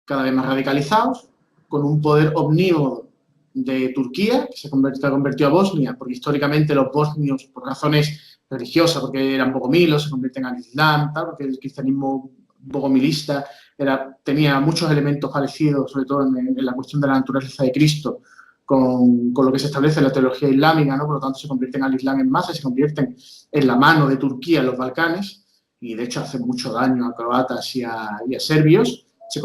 cada vez más radicalizados, con un poder omnímodo de Turquía, que se ha convertido a Bosnia, porque históricamente los bosnios, por razones religiosas, porque eran bogomilos, se convierten al Islam, tal, porque el cristianismo bogomilista tenía muchos elementos parecidos, sobre todo en la cuestión de la naturaleza de Cristo, con lo que se establece en la teología islámica, ¿no? Por lo tanto, se convierten al Islam en masa, se convierten en la mano de Turquía en los Balcanes, y de hecho hace mucho daño a croatas y a serbios. Se ha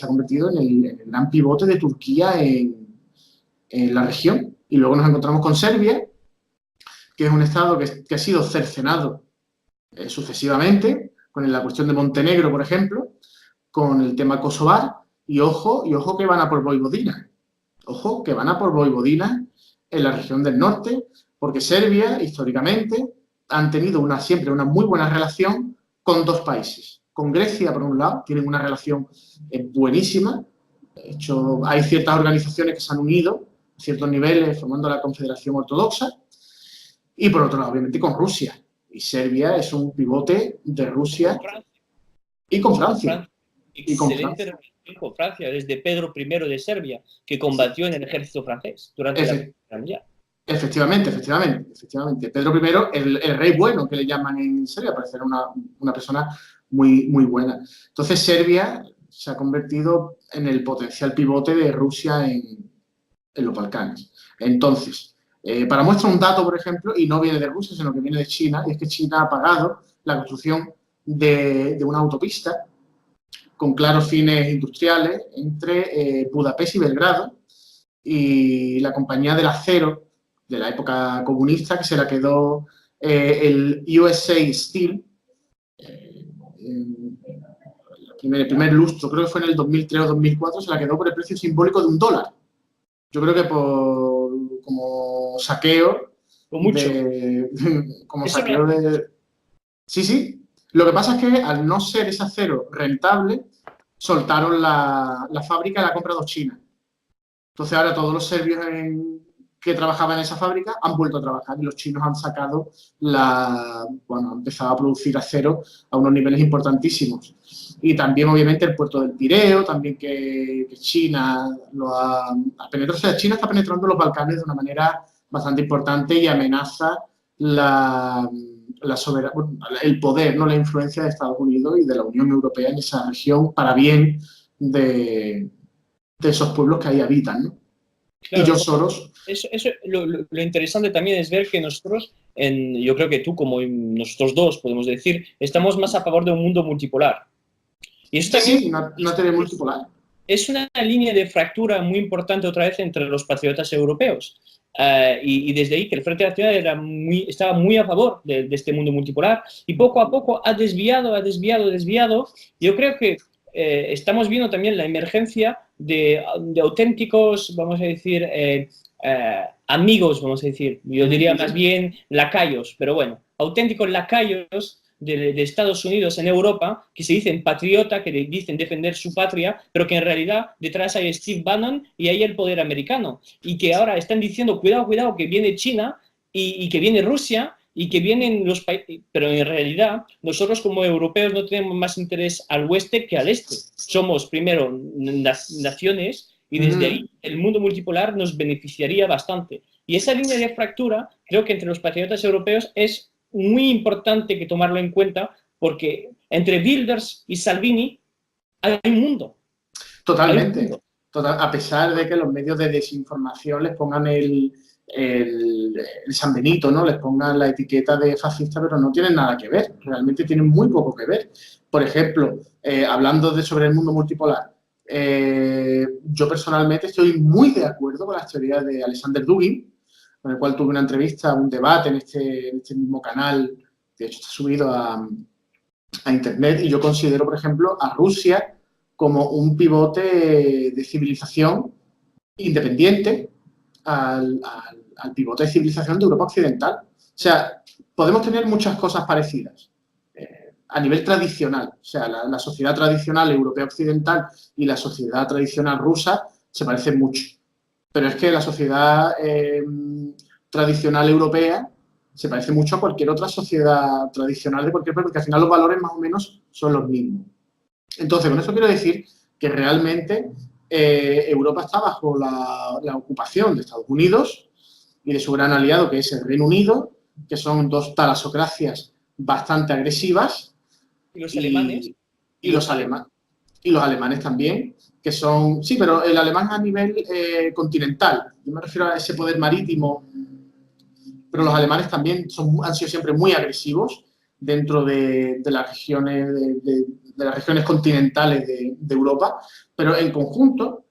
convertido en el gran pivote de Turquía en la región. Y luego nos encontramos con Serbia, que es un estado que ha sido cercenado sucesivamente, con la cuestión de Montenegro, por ejemplo, con el tema kosovar, y ojo que van a por Voivodina. Ojo que van a por Voivodina en la región del norte, porque Serbia, históricamente, han tenido siempre una muy buena relación con dos países. Con Grecia, por un lado, tienen una relación buenísima. De hecho, hay ciertas organizaciones que se han unido a ciertos niveles formando la Confederación Ortodoxa. Y por otro lado, obviamente, con Rusia. Y Serbia es un pivote de Rusia y con Francia. Excelente relación con Francia, desde Pedro I de Serbia, que combatió en el ejército francés durante la Primera Guerra Mundial. Efectivamente. Pedro I, el rey bueno, que le llaman en Serbia, parece una persona muy, muy buena. Entonces, Serbia se ha convertido en el potencial pivote de Rusia en los Balcanes. Entonces, para muestra un dato, por ejemplo, y no viene de Rusia, sino que viene de China, y es que China ha pagado la construcción de una autopista con claros fines industriales entre Budapest y Belgrado, y la compañía del acero de la época comunista, que se la quedó el USA Steel, el primer lustro, creo que fue en el 2003 o 2004, se la quedó por el precio simbólico de $1. Yo creo que como saqueo. Mucho. Como saqueo de... Sí. Lo que pasa es que al no ser ese acero rentable, soltaron la fábrica y la ha comprado China. Entonces ahora todos los serbios que trabajaban en esa fábrica han vuelto a trabajar, y los chinos han sacado han empezado a producir acero a unos niveles importantísimos. Y también, obviamente, el puerto del Pireo, también que China lo ha penetrado. O sea, China está penetrando los Balcanes de una manera bastante importante y amenaza el poder, ¿no? La influencia de Estados Unidos y de la Unión Europea en esa región para bien de esos pueblos que ahí habitan, ¿no? Claro, y George Soros. Lo interesante también es ver que nosotros, yo creo que tú como nosotros dos podemos decir, estamos más a favor de un mundo multipolar. Y eso también no tiene multipolar. Es una línea de fractura muy importante otra vez entre los patriotas europeos. Y desde ahí que el Frente Nacional estaba muy a favor de este mundo multipolar, y poco a poco ha desviado. Yo creo que estamos viendo también la emergencia de auténticos, vamos a decir, amigos, vamos a decir, yo diría más bien lacayos, pero bueno, auténticos lacayos de Estados Unidos en Europa, que se dicen patriota, que dicen defender su patria, pero que en realidad detrás hay Steve Bannon y hay el poder americano, y que ahora están diciendo, cuidado, que viene China y que viene Rusia, y que vienen los países, pero en realidad nosotros como europeos no tenemos más interés al oeste que al este. Somos primero naciones, y desde ahí el mundo multipolar nos beneficiaría bastante. Y esa línea de fractura, creo que entre los patriotas europeos es muy importante que tomarlo en cuenta, porque entre Wilders y Salvini hay un mundo. Totalmente. A pesar de que los medios de desinformación les pongan el el San Benito, ¿no? Les pongan la etiqueta de fascista, pero no tienen nada que ver, realmente tienen muy poco que ver. Por ejemplo, hablando sobre el mundo multipolar, yo personalmente estoy muy de acuerdo con las teorías de Alexander Dugin, con el cual tuve una entrevista, un debate en este mismo canal, de hecho está subido a Internet, y yo considero, por ejemplo, a Rusia como un pivote de civilización independiente al pivote de civilización de Europa Occidental. O sea, podemos tener muchas cosas parecidas a nivel tradicional. O sea, la sociedad tradicional europea occidental y la sociedad tradicional rusa se parecen mucho. Pero es que la sociedad tradicional europea se parece mucho a cualquier otra sociedad tradicional de cualquier país, porque al final los valores más o menos son los mismos. Entonces, con esto quiero decir que realmente Europa está bajo la ocupación de Estados Unidos y de su gran aliado, que es el Reino Unido, que son dos talasocracias bastante agresivas. ¿Y los alemanes? Y los alemanes también, que son... Sí, pero el alemán a nivel continental. Yo me refiero a ese poder marítimo, pero los alemanes también han sido siempre muy agresivos dentro de las regiones de las regiones continentales de Europa, pero en conjunto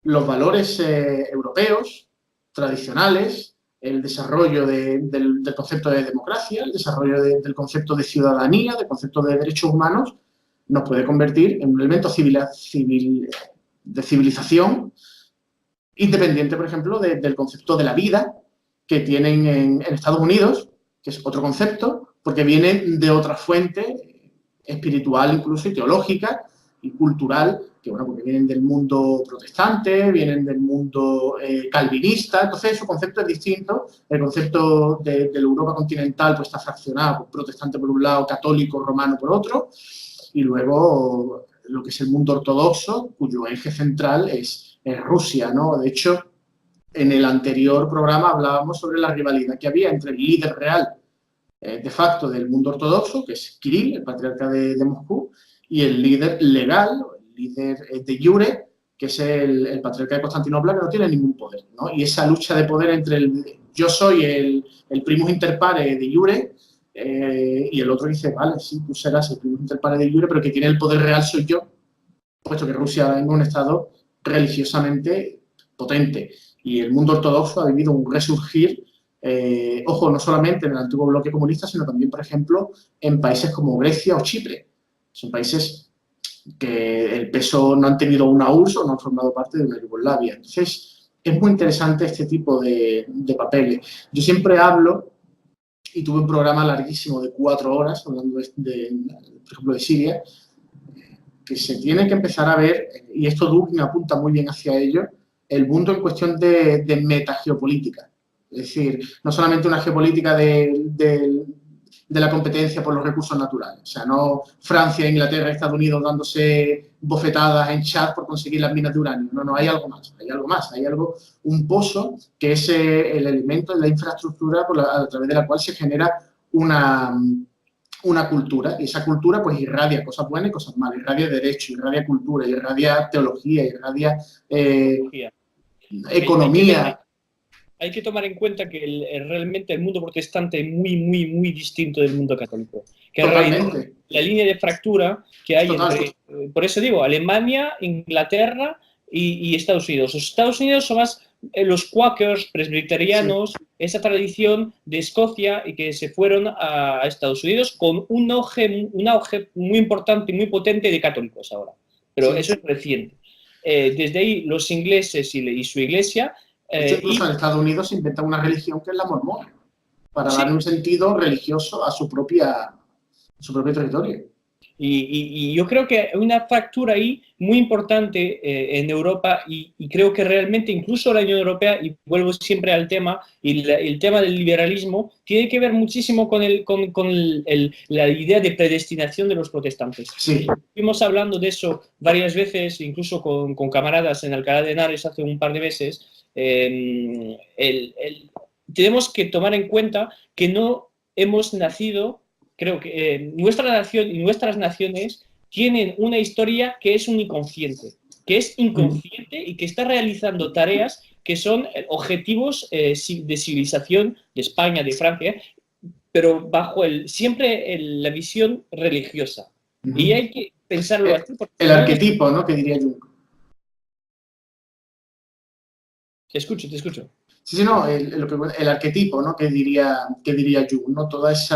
los valores europeos tradicionales, el desarrollo del concepto de democracia, el desarrollo del concepto de ciudadanía, del concepto de derechos humanos, nos puede convertir en un elemento de civilización independiente, por ejemplo, del concepto de la vida que tienen en Estados Unidos, que es otro concepto, porque viene de otra fuente espiritual incluso y teológica y cultural, que bueno, porque vienen del mundo protestante, vienen del mundo calvinista, entonces su concepto es distinto. El concepto de la Europa continental pues está fraccionado, protestante por un lado, católico, romano por otro, y luego lo que es el mundo ortodoxo, cuyo eje central es Rusia, ¿no? De hecho, en el anterior programa hablábamos sobre la rivalidad que había entre el líder real de facto del mundo ortodoxo, que es Kirill, el patriarca de Moscú, y el líder legal, el líder de jure, que es el patriarca de Constantinopla, que no tiene ningún poder, ¿no? Y esa lucha de poder entre yo soy el primus inter pares de jure, y el otro dice, vale, sí, tú serás el primus inter pares de jure, pero que tiene el poder real soy yo, puesto que Rusia ahora mismo es un estado religiosamente potente. Y el mundo ortodoxo ha vivido un resurgir, ojo, no solamente en el antiguo bloque comunista, sino también, por ejemplo, en países como Grecia o Chipre. Son países que el peso no han tenido una URSS o no han formado parte de una Yugoslavia. Entonces, es muy interesante este tipo de papeles. Yo siempre hablo, y tuve un programa larguísimo de 4 horas, hablando por ejemplo, de Siria, que se tiene que empezar a ver, y esto Dugin apunta muy bien hacia ello, el mundo en cuestión de metageopolítica. Es decir, no solamente una geopolítica de la competencia por los recursos naturales. O sea, no Francia, Inglaterra, Estados Unidos dándose bofetadas en Chad por conseguir las minas de uranio. No, no, hay algo más, hay algo más. Hay algo, un pozo que es el elemento, la infraestructura a través de la cual se genera una cultura, y esa cultura pues irradia cosas buenas y cosas malas, irradia derecho, irradia cultura, irradia teología, irradia economía. Hay que tomar en cuenta que realmente el mundo protestante es muy, muy, muy distinto del mundo católico. Que totalmente. La línea de fractura que hay entre, por eso digo, Alemania, Inglaterra y Estados Unidos. Los Estados Unidos son más los quakers, presbiterianos, sí, esa tradición de Escocia y que se fueron a Estados Unidos con un auge muy importante y muy potente de católicos ahora. Pero sí, eso es reciente. Desde ahí los ingleses y su iglesia... incluso en Estados Unidos se inventa una religión que es la mormona, para darle un sentido religioso a su propio territorio. Y yo creo que hay una fractura ahí muy importante en Europa y creo que realmente incluso la Unión Europea, y vuelvo siempre al tema, y el tema del liberalismo, tiene que ver muchísimo con la idea de predestinación de los protestantes. Sí. Estuvimos hablando de eso varias veces, incluso con camaradas en Alcalá de Henares hace un par de meses. Tenemos que tomar en cuenta que no hemos nacido... Creo que nuestra nación y nuestras naciones tienen una historia que es un inconsciente, y que está realizando tareas que son objetivos de civilización de España, de Francia, pero bajo siempre la visión religiosa. Y hay que pensarlo así. El arquetipo, ¿no? Que diría Jung. Te escucho, te escucho. Sí, no, el arquetipo, ¿no? Que diría Jung, ¿no? Todo ese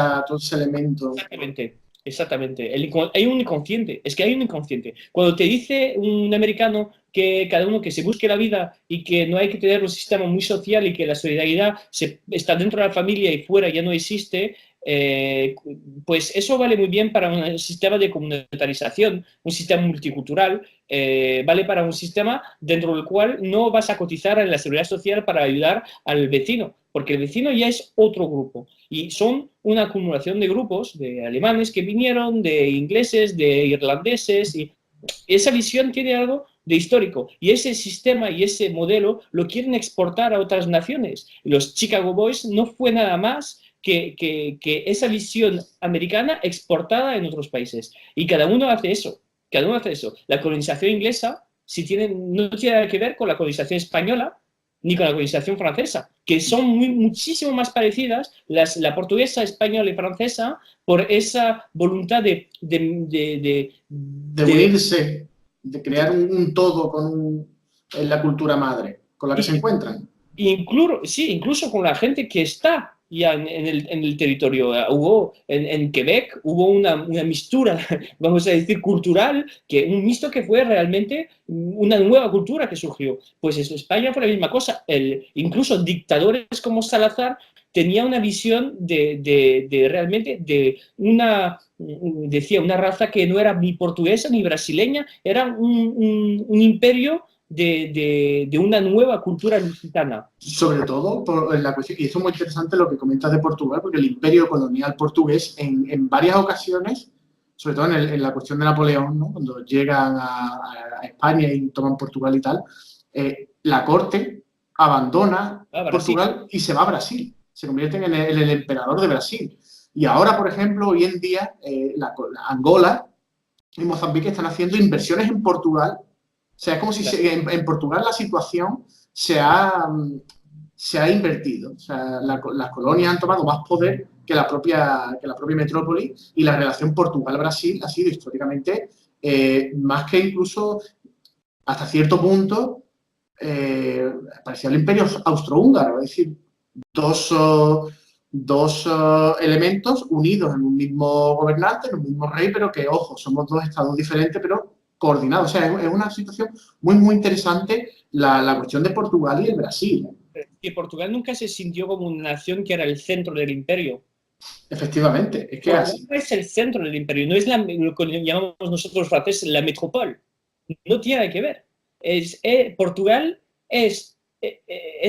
elemento. Exactamente, exactamente. Hay un inconsciente, es que hay un inconsciente. Cuando te dice un americano que cada uno que se busque la vida y que no hay que tener un sistema muy social y que la solidaridad está dentro de la familia y fuera ya no existe, pues eso vale muy bien para un sistema de comunitarización, un sistema multicultural, vale para un sistema dentro del cual no vas a cotizar en la seguridad social para ayudar al vecino, porque el vecino ya es otro grupo y son una acumulación de grupos de alemanes que vinieron, de ingleses, de irlandeses, y esa visión tiene algo de histórico y ese sistema y ese modelo lo quieren exportar a otras naciones. Los Chicago Boys no fue nada más que esa visión americana exportada en otros países. Y cada uno hace eso. Cada uno hace eso. La colonización inglesa no tiene nada que ver con la colonización española ni con la colonización francesa, que son muchísimo más parecidas, la portuguesa, española y francesa, por esa voluntad de unirse, de crear un todo en la cultura madre, con la que se encuentran. Incluso con la gente que está ya en el territorio. Hubo en Quebec, hubo una mistura, vamos a decir, cultural, un mixto que fue realmente una nueva cultura que surgió. Pues en España fue la misma cosa. Incluso dictadores como Salazar tenía una visión de realmente de decía, una raza que no era ni portuguesa ni brasileña, era un imperio de una nueva cultura lusitana. Sobre todo por la cuestión, y esto es muy interesante lo que comentas de Portugal, porque el imperio colonial portugués en varias ocasiones, sobre todo en la cuestión de Napoleón, ¿no? Cuando llegan a España y toman Portugal y tal, la corte abandona Portugal y se va a Brasil, se convierte en el emperador de Brasil. Y ahora, por ejemplo, hoy en día, Angola y Mozambique están haciendo inversiones en Portugal. O sea, es como si en Portugal la situación se ha invertido. O sea, las colonias han tomado más poder que la propia metrópoli y la relación Portugal-Brasil ha sido históricamente más que incluso hasta cierto punto parecía el imperio austrohúngaro, es decir, dos elementos unidos en un mismo gobernante, en un mismo rey, pero que, ojo, somos dos estados diferentes, pero coordinados. O sea, es una situación muy, muy interesante la cuestión de Portugal y el Brasil. Que Portugal nunca se sintió como una nación que era el centro del imperio. Efectivamente, es que Portugal no es el centro del imperio, no es lo que llamamos nosotros los franceses la metrópole. No tiene que ver. Portugal es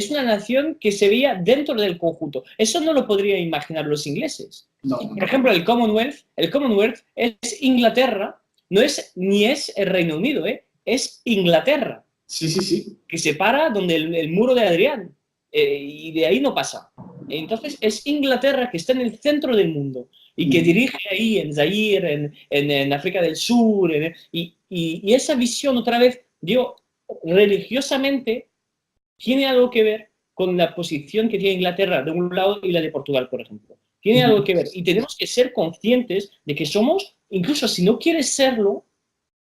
una nación que se veía dentro del conjunto. Eso no lo podrían imaginar los ingleses. No. Por ejemplo, el Commonwealth es Inglaterra, ni es el Reino Unido, es Inglaterra. Sí, sí, sí. Que separa donde el muro de Adrián, y de ahí no pasa. Entonces es Inglaterra que está en el centro del mundo y que dirige ahí en Zaire, en África del Sur, y esa visión otra vez, digo, religiosamente tiene algo que ver con la posición que tiene Inglaterra de un lado y la de Portugal, por ejemplo. Tiene algo que ver y tenemos que ser conscientes de que somos, incluso si no quieres serlo,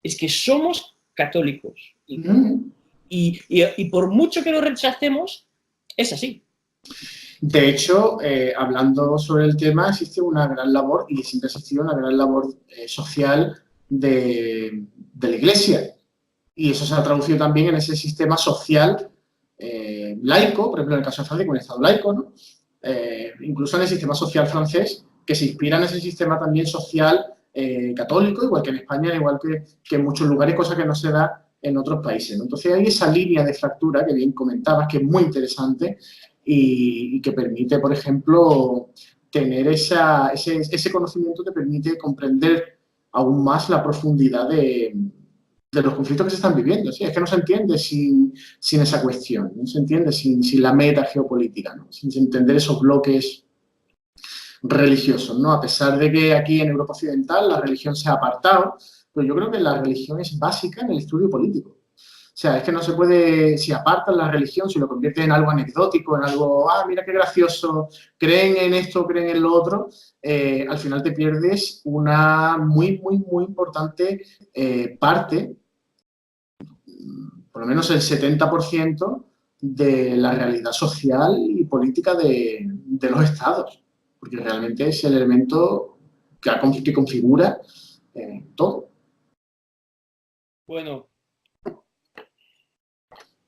es que somos católicos. Y por mucho que lo rechacemos, es así. De hecho, hablando sobre el tema, existe una gran labor, y siempre ha existido una gran labor social de la Iglesia. Y eso se ha traducido también en ese sistema social laico, por ejemplo, en el caso de Francia, con el Estado laico, ¿no? Incluso en el sistema social francés, que se inspira en ese sistema también social católico, igual que en España, igual que en muchos lugares, cosa que no se da en otros países, ¿no? Entonces hay esa línea de fractura que bien comentabas, que es muy interesante y que permite, por ejemplo, tener ese conocimiento que permite comprender aún más la profundidad de los conflictos que se están viviendo. ¿Sí? Es que no se entiende sin esa cuestión, no se entiende sin la meta geopolítica, ¿no? Sin entender esos bloques religiosos, ¿no? A pesar de que aquí en Europa Occidental la religión se ha apartado, pero yo creo que la religión es básica en el estudio político. O sea, es que no se puede, si apartas la religión, si lo conviertes en algo anecdótico, en algo, mira qué gracioso, creen en esto, creen en lo otro, al final te pierdes una muy, muy, muy importante parte, por lo menos el 70% de la realidad social y política de los estados, porque realmente es el elemento que configura todo. Bueno,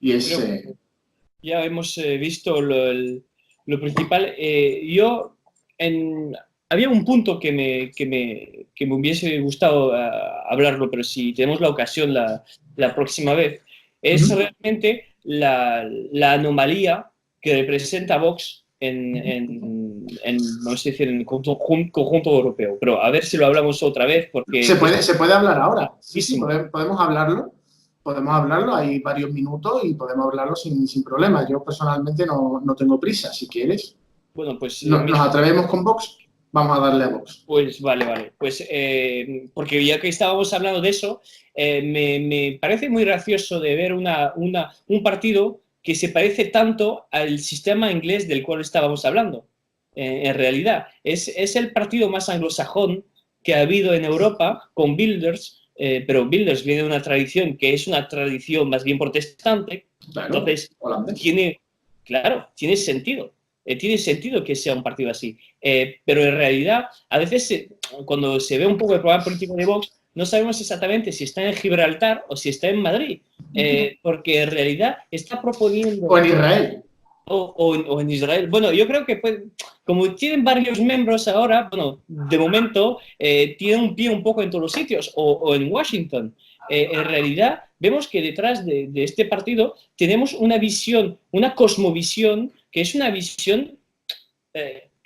Y es... creo que ya hemos visto lo principal. Había un punto que me hubiese gustado hablarlo, pero si tenemos la ocasión la próxima vez, es realmente la anomalía que representa Vox vamos a decir, en el conjunto europeo. Pero a ver si lo hablamos otra vez, porque... Se puede hablar ahora. Sí, podemos hablarlo. Podemos hablarlo, hay varios minutos y podemos hablarlo sin problema. Yo personalmente no tengo prisa, si quieres. Bueno, pues... ¿Nos atrevemos con Vox? Vamos a darle a Vox. Pues vale. Pues porque ya que estábamos hablando de eso, me parece muy gracioso de ver un partido que se parece tanto al sistema inglés del cual estábamos hablando. En realidad, es el partido más anglosajón que ha habido en Europa con Wilders, pero Wilders viene de una tradición que es una tradición más bien protestante. Claro, entonces, tiene sentido. Tiene sentido que sea un partido así. Pero en realidad, a veces, cuando se ve un poco el programa político de Vox, no sabemos exactamente si está en Gibraltar o si está en Madrid. Porque en realidad está proponiendo... O en Israel. O en Israel. Bueno, yo creo que como tienen varios miembros ahora, bueno, de momento tienen un pie un poco en todos los sitios, o en Washington. En realidad, vemos que detrás de este partido tenemos una visión, una cosmovisión, que es una visión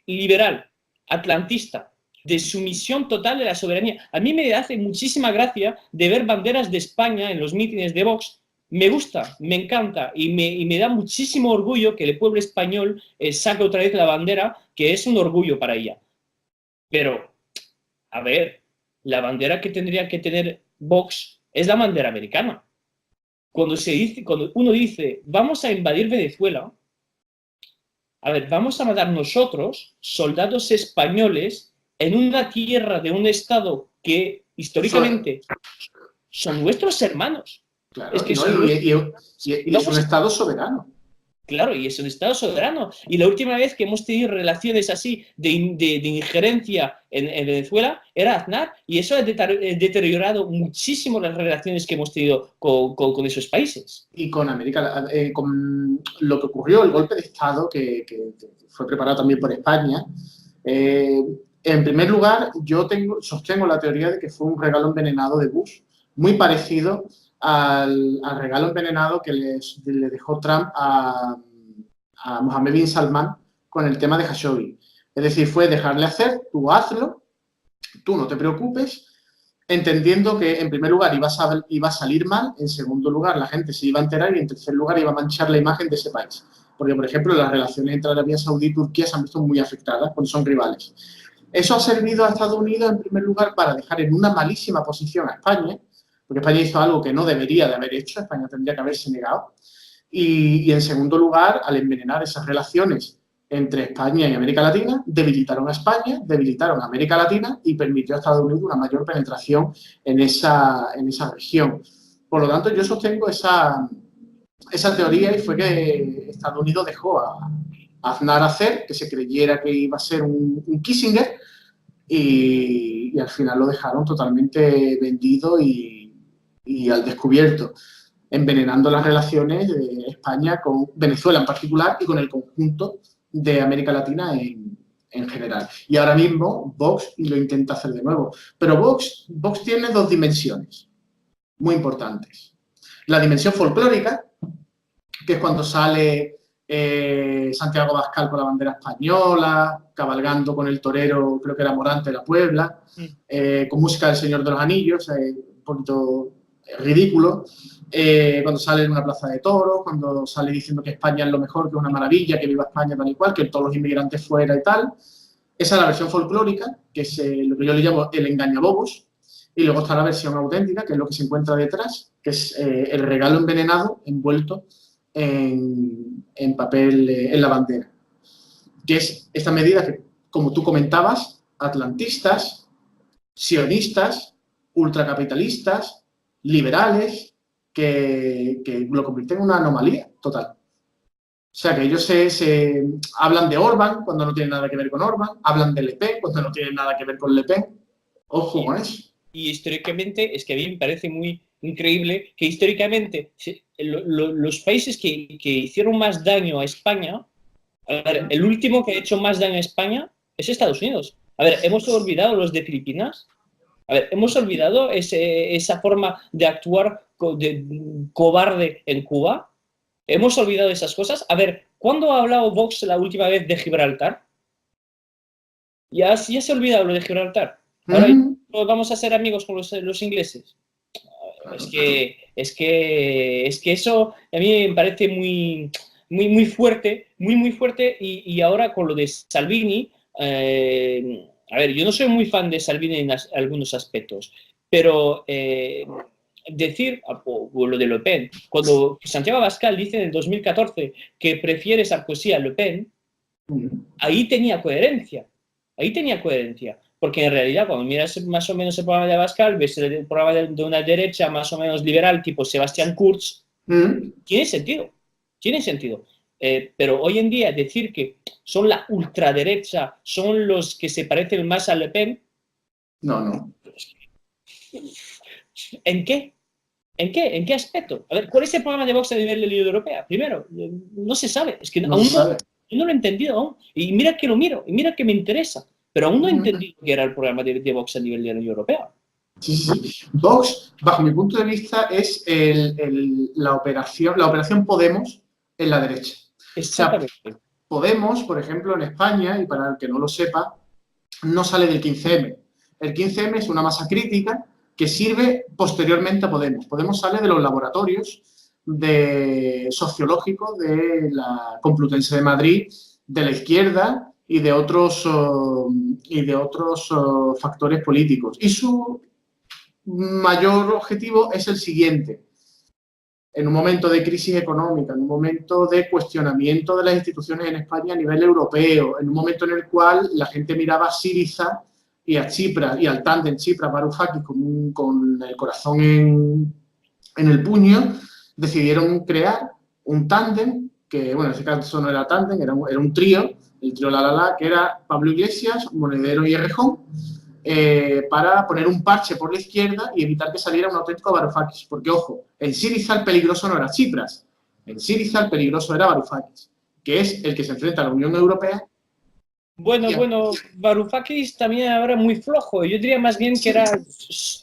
liberal, atlantista, de sumisión total de la soberanía. A mí me hace muchísima gracia de ver banderas de España en los mítines de Vox. Me gusta, me encanta y me da muchísimo orgullo que el pueblo español saque otra vez la bandera, que es un orgullo para ella. Pero, a ver, la bandera que tendría que tener Vox es la bandera americana. Cuando uno dice, vamos a invadir Venezuela, a ver, vamos a matar nosotros, soldados españoles, en una tierra de un estado que históricamente son nuestros hermanos. Claro, es que y es un estado soberano. Claro, y es un estado soberano. Y la última vez que hemos tenido relaciones así de injerencia en Venezuela era Aznar, y eso ha deteriorado muchísimo las relaciones que hemos tenido con esos países. Y con América, con lo que ocurrió, el golpe de Estado que fue preparado también por España. En primer lugar, yo sostengo la teoría de que fue un regalo envenenado de Bush, muy parecido al regalo envenenado que le dejó Trump a Mohammed bin Salman con el tema de Khashoggi. Es decir, fue dejarle hacer, tú hazlo, tú no te preocupes, entendiendo que en primer lugar iba a salir mal, en segundo lugar la gente se iba a enterar y en tercer lugar iba a manchar la imagen de ese país. Porque, por ejemplo, las relaciones entre Arabia Saudí y Turquía se han visto muy afectadas porque son rivales. Eso ha servido a Estados Unidos, en primer lugar, para dejar en una malísima posición a España, porque España hizo algo que no debería de haber hecho, España tendría que haberse negado. Y en segundo lugar, al envenenar esas relaciones entre España y América Latina, debilitaron a España, debilitaron a América Latina y permitió a Estados Unidos una mayor penetración en esa región. Por lo tanto, yo sostengo esa teoría y fue que Estados Unidos dejó a Aznar hacer, que se creyera que iba a ser un Kissinger, y al final lo dejaron totalmente vendido y al descubierto, envenenando las relaciones de España con Venezuela en particular y con el conjunto de América Latina en general. Y ahora mismo Vox lo intenta hacer de nuevo. Pero Vox tiene dos dimensiones muy importantes. La dimensión folclórica, que es cuando sale Santiago Abascal con la bandera española, cabalgando con el torero, creo que era Morante de la Puebla, con música del Señor de los Anillos, un poquito ridículo, cuando sale en una plaza de toros, cuando sale diciendo que España es lo mejor, que es una maravilla, que viva España tal y cual, que todos los inmigrantes fuera y tal. Esa es la versión folclórica, que es lo que yo le llamo el engañabobos. y luego está la versión auténtica, que es lo que se encuentra detrás, que es el regalo envenenado envuelto en papel, en la bandera. Que es esta medida que, como tú comentabas, atlantistas, sionistas, ultracapitalistas, liberales, que lo convierten en una anomalía total. O sea, que ellos se hablan de Orbán cuando no tiene nada que ver con Orbán, hablan de Le Pen cuando no tiene nada que ver con Le Pen. Ojo con eso. Y históricamente, es que a mí me parece muy increíble que históricamente los países que hicieron más daño a España, a ver, el último que ha hecho más daño a España es Estados Unidos. A ver, hemos olvidado los de Filipinas. A ver, hemos olvidado esa forma de actuar de cobarde en Cuba. Hemos olvidado esas cosas. A ver, ¿cuándo ha hablado Vox la última vez de Gibraltar? Ya se ha olvidado lo de Gibraltar. Ahora vamos a ser amigos con los ingleses. Es que eso a mí me parece muy fuerte, muy fuerte. Y ahora con lo de Salvini, a ver, yo no soy muy fan de Salvini en algunos aspectos, pero decir, o lo de Le Pen, cuando Santiago Abascal dice en el 2014 que prefiere Sarkozy a Le Pen, ahí tenía coherencia. Ahí tenía coherencia. Porque en realidad, cuando miras más o menos el programa de Abascal, ves el programa de una derecha más o menos liberal, tipo Sebastián Kurz, tiene sentido. Tiene sentido. Pero hoy en día decir que son la ultraderecha, son los que se parecen más a Le Pen. No. ¿En qué? ¿En qué? ¿En qué aspecto? A ver, ¿cuál es el programa de Vox a nivel de la Unión Europea? Primero, no se sabe. Es que no aún sabe. no lo he entendido aún. Y mira que lo miro, y mira que me interesa. Pero aún no he entendido qué era el programa de Vox a nivel de la Unión Europea. Sí. Vox, bajo mi punto de vista, es la operación Podemos en la derecha. Exactamente. O sea, Podemos, por ejemplo, en España, y para el que no lo sepa, no sale del 15M. El 15M es una masa crítica que sirve posteriormente a Podemos. Podemos sale de los laboratorios sociológicos de la Complutense de Madrid, de la izquierda y de otros factores políticos. Y su mayor objetivo es el siguiente. En un momento de crisis económica, en un momento de cuestionamiento de las instituciones en España a nivel europeo, en un momento en el cual la gente miraba a Syriza y a Tsipras y al tándem Tsipras-Varoufakis con el corazón en el puño, decidieron crear un tándem que, bueno, en ese caso no era tándem, era un trío, el trío La, que era Pablo Iglesias, Monedero y Errejón, para poner un parche por la izquierda y evitar que saliera un auténtico Varoufakis. Porque, ojo, en Syriza el peligroso no era Tsipras, en Syriza el peligroso era Varoufakis, que es el que se enfrenta a la Unión Europea. Bueno, Varoufakis también ahora muy flojo. Yo diría más bien que era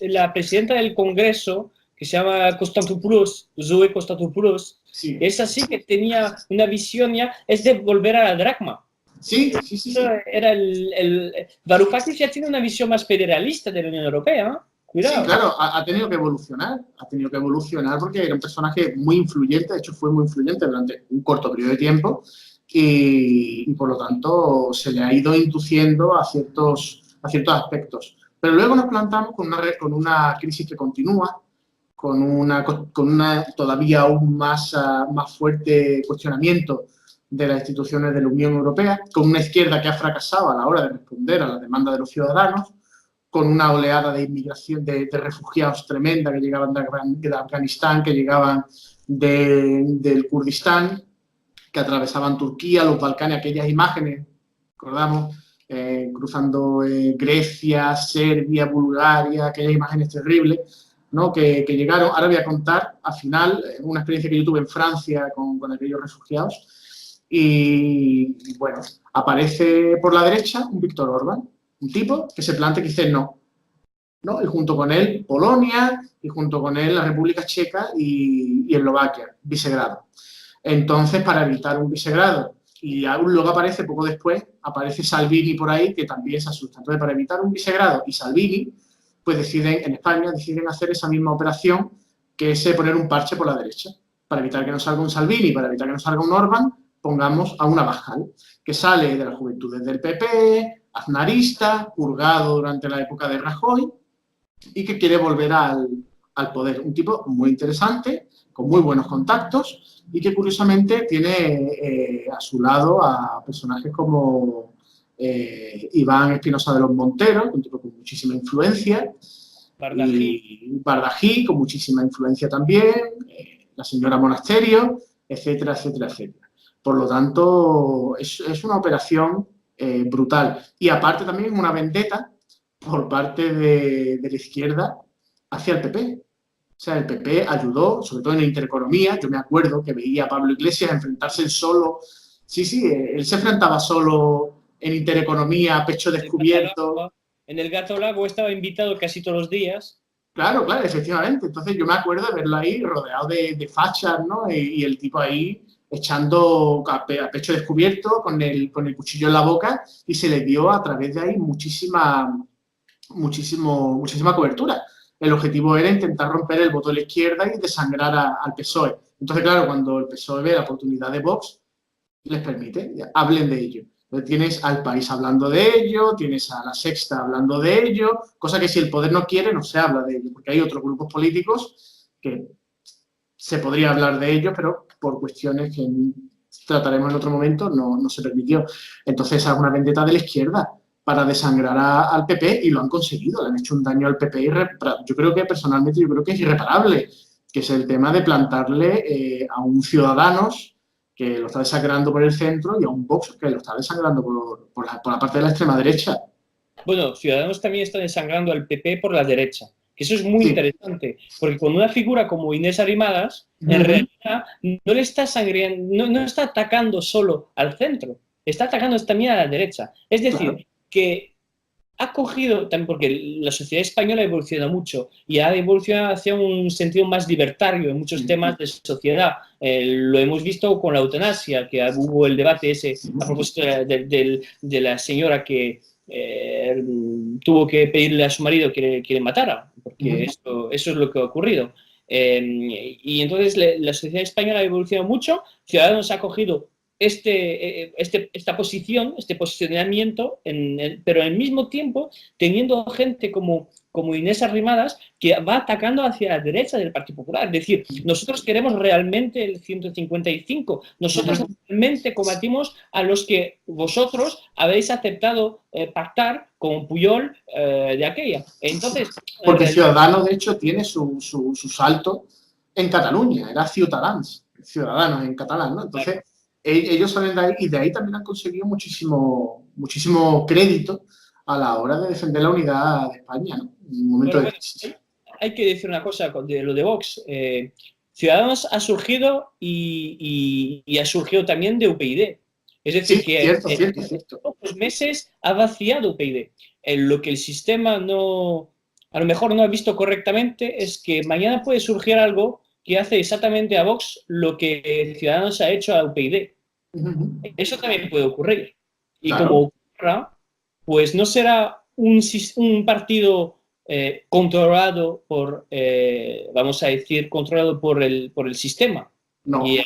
la presidenta del Congreso, que se llama Constantopoulos, Zoe Constantopoulos. Sí. Esa sí que tenía una visión ya, es de volver a la dracma. Sí. Era Varoufakis ya tiene una visión más federalista de la Unión Europea. Cuidado. Sí, claro, ha tenido que evolucionar porque era un personaje muy influyente, de hecho fue muy influyente durante un corto periodo de tiempo y por lo tanto se le ha ido induciendo a ciertos aspectos. Pero luego nos plantamos con una crisis que continúa, con una todavía aún más fuerte cuestionamiento de las instituciones de la Unión Europea, con una izquierda que ha fracasado a la hora de responder a la demanda de los ciudadanos, con una oleada de inmigración de refugiados tremenda que llegaban de Afganistán, que llegaban del Kurdistán, que atravesaban Turquía, los Balcanes, aquellas imágenes, recordamos, cruzando Grecia, Serbia, Bulgaria, aquellas imágenes terribles, ¿no? que llegaron. Ahora voy a contar, al final, una experiencia que yo tuve en Francia con aquellos refugiados. Y bueno, aparece por la derecha un Víctor Orbán, un tipo que se plantea que dice no. Y junto con él Polonia, y junto con él la República Checa y Eslovaquia, Visegrado. Entonces, para evitar un Visegrado, y aún luego aparece, poco después, aparece Salvini por ahí, que también se asusta. Entonces, para evitar un Visegrado y Salvini, pues en España deciden hacer esa misma operación, que es poner un parche por la derecha. Para evitar que no salga un Salvini, para evitar que no salga un Orbán, pongamos a un Abascal, que sale de las juventudes del PP, aznarista, purgado durante la época de Rajoy, y que quiere volver al poder. Un tipo muy interesante, con muy buenos contactos y que curiosamente tiene a su lado a personajes como Iván Espinosa de los Monteros, un tipo con muchísima influencia, Bardají. y Bardají, con muchísima influencia también, la señora Monasterio, etcétera, etcétera, etcétera. Por lo tanto, es una operación brutal. Y aparte también una vendetta por parte de la izquierda hacia el PP. O sea, el PP ayudó, sobre todo en la intereconomía. Yo me acuerdo que veía a Pablo Iglesias enfrentarse él solo. Sí, sí, él se enfrentaba solo en intereconomía, a pecho descubierto. En el Gato Lago estaba invitado casi todos los días. Claro, claro, efectivamente. Entonces yo me acuerdo de verlo ahí rodeado de fachas, ¿no? Y el tipo ahí echando a pecho descubierto con el cuchillo en la boca y se le dio a través de ahí muchísima cobertura. El objetivo era intentar romper el voto de la izquierda y desangrar al PSOE. Entonces, claro, cuando el PSOE ve la oportunidad de Vox, les permite, hablen de ello. Entonces, tienes al país hablando de ello, tienes a la Sexta hablando de ello, cosa que si el poder no quiere, no se habla de ello, porque hay otros grupos políticos que se podría hablar de ellos, pero por cuestiones que trataremos en otro momento no se permitió. Entonces, es una vendetta de la izquierda para desangrar al PP y lo han conseguido, le han hecho un daño al PP yo creo que personalmente yo creo que es irreparable, que es el tema de plantarle a un Ciudadanos que lo está desangrando por el centro y a un Vox que lo está desangrando por la parte de la extrema derecha. Bueno, Ciudadanos también está desangrando al PP por la derecha. Que eso es muy Sí. interesante, porque con una figura como Inés Arrimadas, en realidad no le está sangriando, no está atacando solo al centro, está atacando también a la derecha. Es decir, Claro. que ha cogido, también porque la sociedad española evoluciona mucho y ha evolucionado hacia un sentido más libertario en muchos temas de sociedad. Lo hemos visto con la eutanasia, que hubo el debate ese a propósito de la señora que tuvo que pedirle a su marido que le matara, porque eso es lo que ha ocurrido. Y entonces la sociedad española ha evolucionado mucho, Ciudadanos ha cogido esta posición, este posicionamiento, pero al mismo tiempo teniendo gente como Inés Arrimadas que va atacando hacia la derecha del Partido Popular. Es decir, nosotros queremos realmente el 155, nosotros realmente combatimos a los que vosotros habéis aceptado pactar con Puyol de aquella. Entonces, porque Ciudadanos, de hecho, tiene su salto en Cataluña, era Ciudadanos en catalán, ¿no? Entonces, claro, ellos salen de ahí y de ahí también han conseguido muchísimo crédito a la hora de defender la unidad de España, ¿no? En un momento de crisis. Hay que decir una cosa de lo de Vox. Ciudadanos ha surgido y ha surgido también de UPyD. Es decir, sí, que cierto. En pocos meses ha vaciado UPyD. Lo que el sistema a lo mejor no ha visto correctamente es que mañana puede surgir algo que hace exactamente a Vox lo que Ciudadanos ha hecho a UPyD. Eso también puede ocurrir. Y claro, como ocurra, pues no será un partido controlado por, vamos a decir, controlado por el sistema. no. Y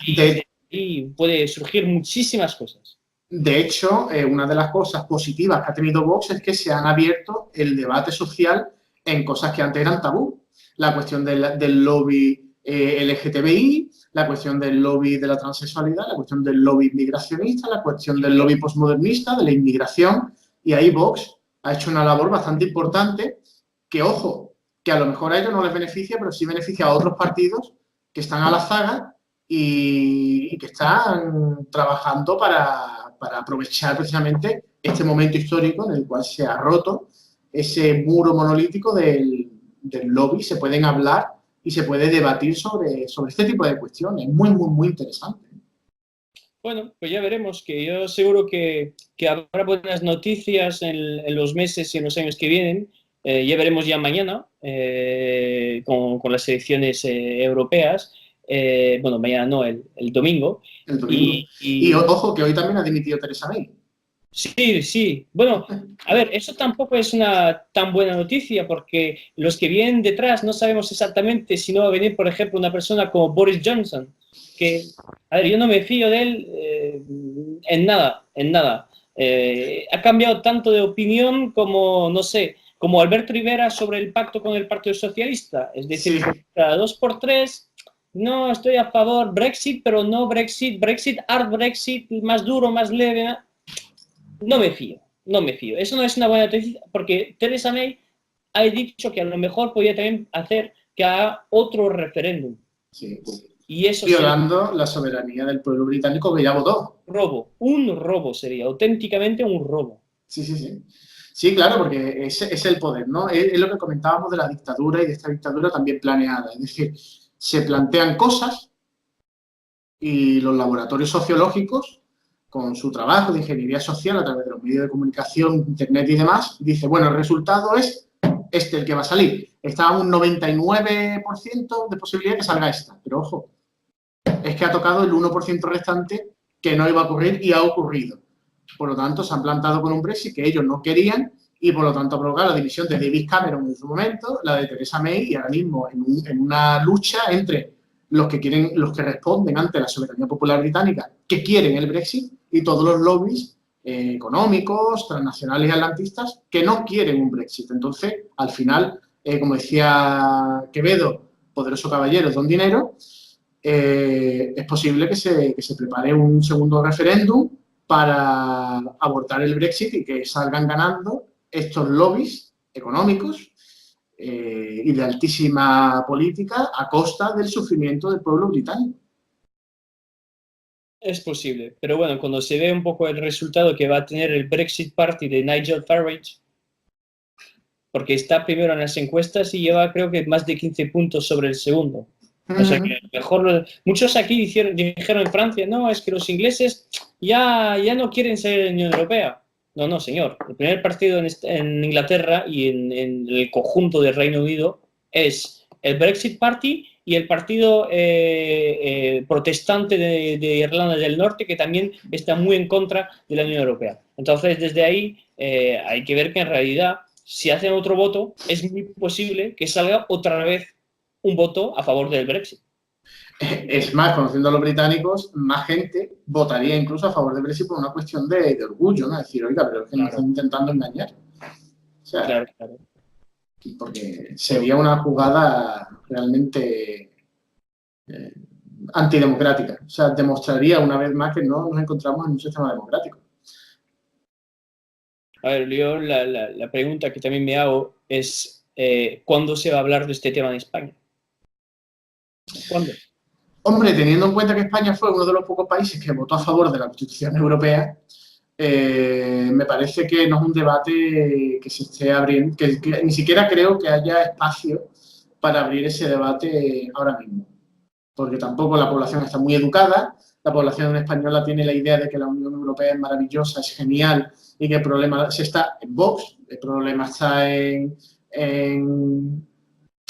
ahí puede surgir muchísimas cosas. De hecho, una de las cosas positivas que ha tenido Vox es que se han abierto el debate social en cosas que antes eran tabú. La cuestión del lobby LGTBI, la cuestión del lobby de la transexualidad, la cuestión del lobby migracionista, la cuestión del lobby postmodernista, de la inmigración. Y ahí Vox ha hecho una labor bastante importante que, ojo, que a lo mejor a ellos no les beneficia, pero sí beneficia a otros partidos que están a la zaga y que están trabajando para aprovechar precisamente este momento histórico en el cual se ha roto ese muro monolítico del lobby, se pueden hablar y se puede debatir sobre este tipo de cuestiones. Muy interesante. Bueno, pues ya veremos, que yo seguro que habrá buenas noticias en los meses y en los años que vienen. Ya veremos ya mañana con las elecciones europeas. Bueno, mañana no, el domingo. El domingo. Y ojo, que hoy también ha dimitido Theresa May. Sí. Bueno, a ver, eso tampoco es una tan buena noticia porque los que vienen detrás no sabemos exactamente si no va a venir, por ejemplo, una persona como Boris Johnson, que, a ver, yo no me fío de él en nada. Ha cambiado tanto de opinión como, no sé, como Alberto Rivera sobre el pacto con el Partido Socialista. Es decir, Sí. cada 2x3, no estoy a favor Brexit, pero no Brexit, Brexit, hard Brexit, más duro, más leve. No me fío, no me fío. Eso no es una buena noticia porque Theresa May ha dicho que a lo mejor podría también hacer que haga otro referéndum. Sí. Y eso violando la soberanía del pueblo británico que ya votó. un robo sería, auténticamente un robo. Sí, sí, sí. Sí, claro, porque es el poder, ¿no? Es lo que comentábamos de la dictadura y de esta dictadura también planeada. Es decir, se plantean cosas y los laboratorios sociológicos, con su trabajo de ingeniería social a través de los medios de comunicación, internet y demás, dice, bueno, el resultado es el que va a salir. Está a un 99% de posibilidad que salga esta, pero ojo, es que ha tocado el 1% restante que no iba a ocurrir y ha ocurrido. Por lo tanto, se han plantado con un Brexit que ellos no querían y, por lo tanto, ha provocado la división de David Cameron en su momento, la de Theresa May y ahora mismo en una lucha entre los que responden ante la soberanía popular británica, que quieren el Brexit, y todos los lobbies económicos, transnacionales y atlantistas que no quieren un Brexit. Entonces, al final, como decía Quevedo, poderoso caballero, don dinero, es posible que se prepare un segundo referéndum para abortar el Brexit y que salgan ganando estos lobbies económicos y de altísima política a costa del sufrimiento del pueblo británico. Es posible, pero bueno, cuando se ve un poco el resultado que va a tener el Brexit Party de Nigel Farage, porque está primero en las encuestas y lleva creo que más de 15 puntos sobre el segundo. O sea que mejor. Muchos aquí dijeron en Francia, no, es que los ingleses ya no quieren ser de la Unión Europea. No, no, señor. El primer partido en Inglaterra y en el conjunto del Reino Unido es el Brexit Party y el partido protestante de Irlanda del Norte, que también está muy en contra de la Unión Europea. Entonces, desde ahí hay que ver que en realidad, si hacen otro voto, es muy posible que salga otra vez un voto a favor del Brexit. Es más, conociendo a los británicos, más gente votaría incluso a favor del Brexit por una cuestión de orgullo, ¿no? Decir, oiga, pero es que nos están intentando engañar. O sea, claro. Porque sería una jugada realmente antidemocrática. O sea, demostraría una vez más que no nos encontramos en un sistema democrático. A ver, yo la pregunta que también me hago es ¿cuándo se va a hablar de este tema en España? ¿Cuándo? Hombre, teniendo en cuenta que España fue uno de los pocos países que votó a favor de la Constitución Europea, me parece que no es un debate que se esté abriendo, que ni siquiera creo que haya espacio para abrir ese debate ahora mismo. Porque tampoco la población está muy educada, la población española tiene la idea de que la Unión Europea es maravillosa, es genial y que el problema está en Vox, el problema está en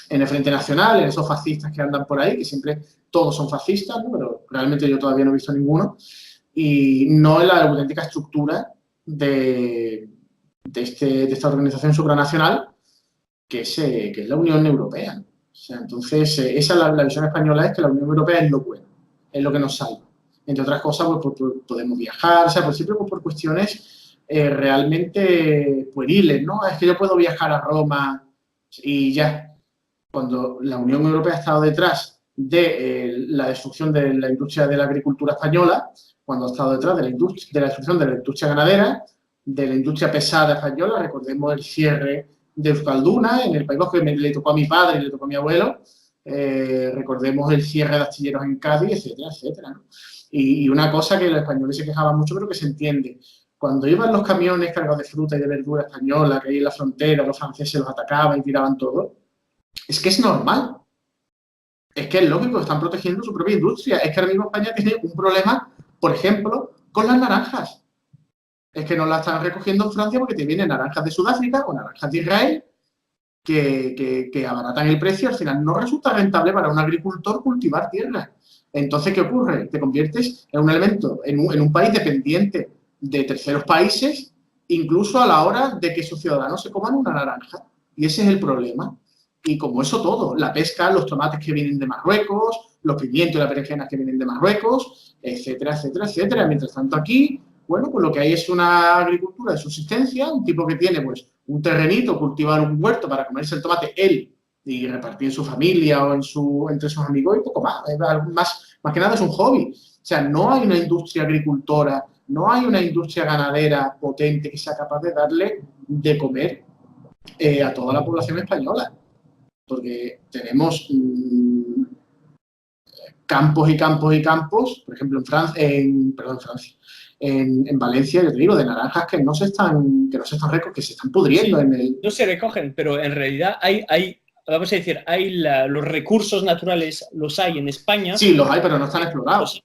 el Frente Nacional, en esos fascistas que andan por ahí, que siempre todos son fascistas, ¿no? Pero realmente yo todavía no he visto ninguno, y no en la auténtica estructura de esta organización supranacional que es la Unión Europea. O sea, entonces, esa es la visión española, es que la Unión Europea es lo bueno, es lo que nos salva. Entre otras cosas, pues podemos viajar, o sea, pues siempre por cuestiones realmente pueriles, ¿no? Es que yo puedo viajar a Roma y ya. Cuando la Unión Europea ha estado detrás de la destrucción de la industria de la agricultura española, cuando ha estado detrás de la destrucción de la industria ganadera, de la industria pesada española, recordemos el cierre de Euskalduna, en el País Vasco, que le tocó a mi padre y le tocó a mi abuelo, recordemos el cierre de astilleros en Cádiz, etcétera, etcétera, ¿no? Y una cosa que los españoles se quejaban mucho, pero que se entiende. Cuando iban los camiones cargados de fruta y de verdura española, que ahí en la frontera los franceses los atacaban y tiraban todo, es que es normal. Es que es lógico, están protegiendo su propia industria. Es que ahora mismo España tiene un problema, por ejemplo, con las naranjas. Es que no las están recogiendo en Francia porque te vienen naranjas de Sudáfrica o naranjas de Israel que abaratan el precio. Al final no resulta rentable para un agricultor cultivar tierra. Entonces, ¿qué ocurre? Te conviertes en un elemento, en un país dependiente de terceros países, incluso a la hora de que sus ciudadanos se coman una naranja. Y ese es el problema. Y como eso todo, la pesca, los tomates que vienen de Marruecos, los pimientos y las berenjenas que vienen de Marruecos, etcétera, etcétera, etcétera. Mientras tanto aquí, bueno, pues lo que hay es una agricultura de subsistencia, un tipo que tiene pues un terrenito, cultivar un huerto para comerse el tomate él y repartir en su familia o entre sus amigos y poco más. Más que nada es un hobby. O sea, no hay una industria agricultora, no hay una industria ganadera potente que sea capaz de darle de comer a toda la población española. Porque tenemos campos y campos y campos, por ejemplo, en Valencia, yo te digo, de naranjas que no se están que se están pudriendo Sí, en el... no se recogen, pero en realidad vamos a decir, los recursos naturales los hay en España. Sí, los hay, pero no están explorados.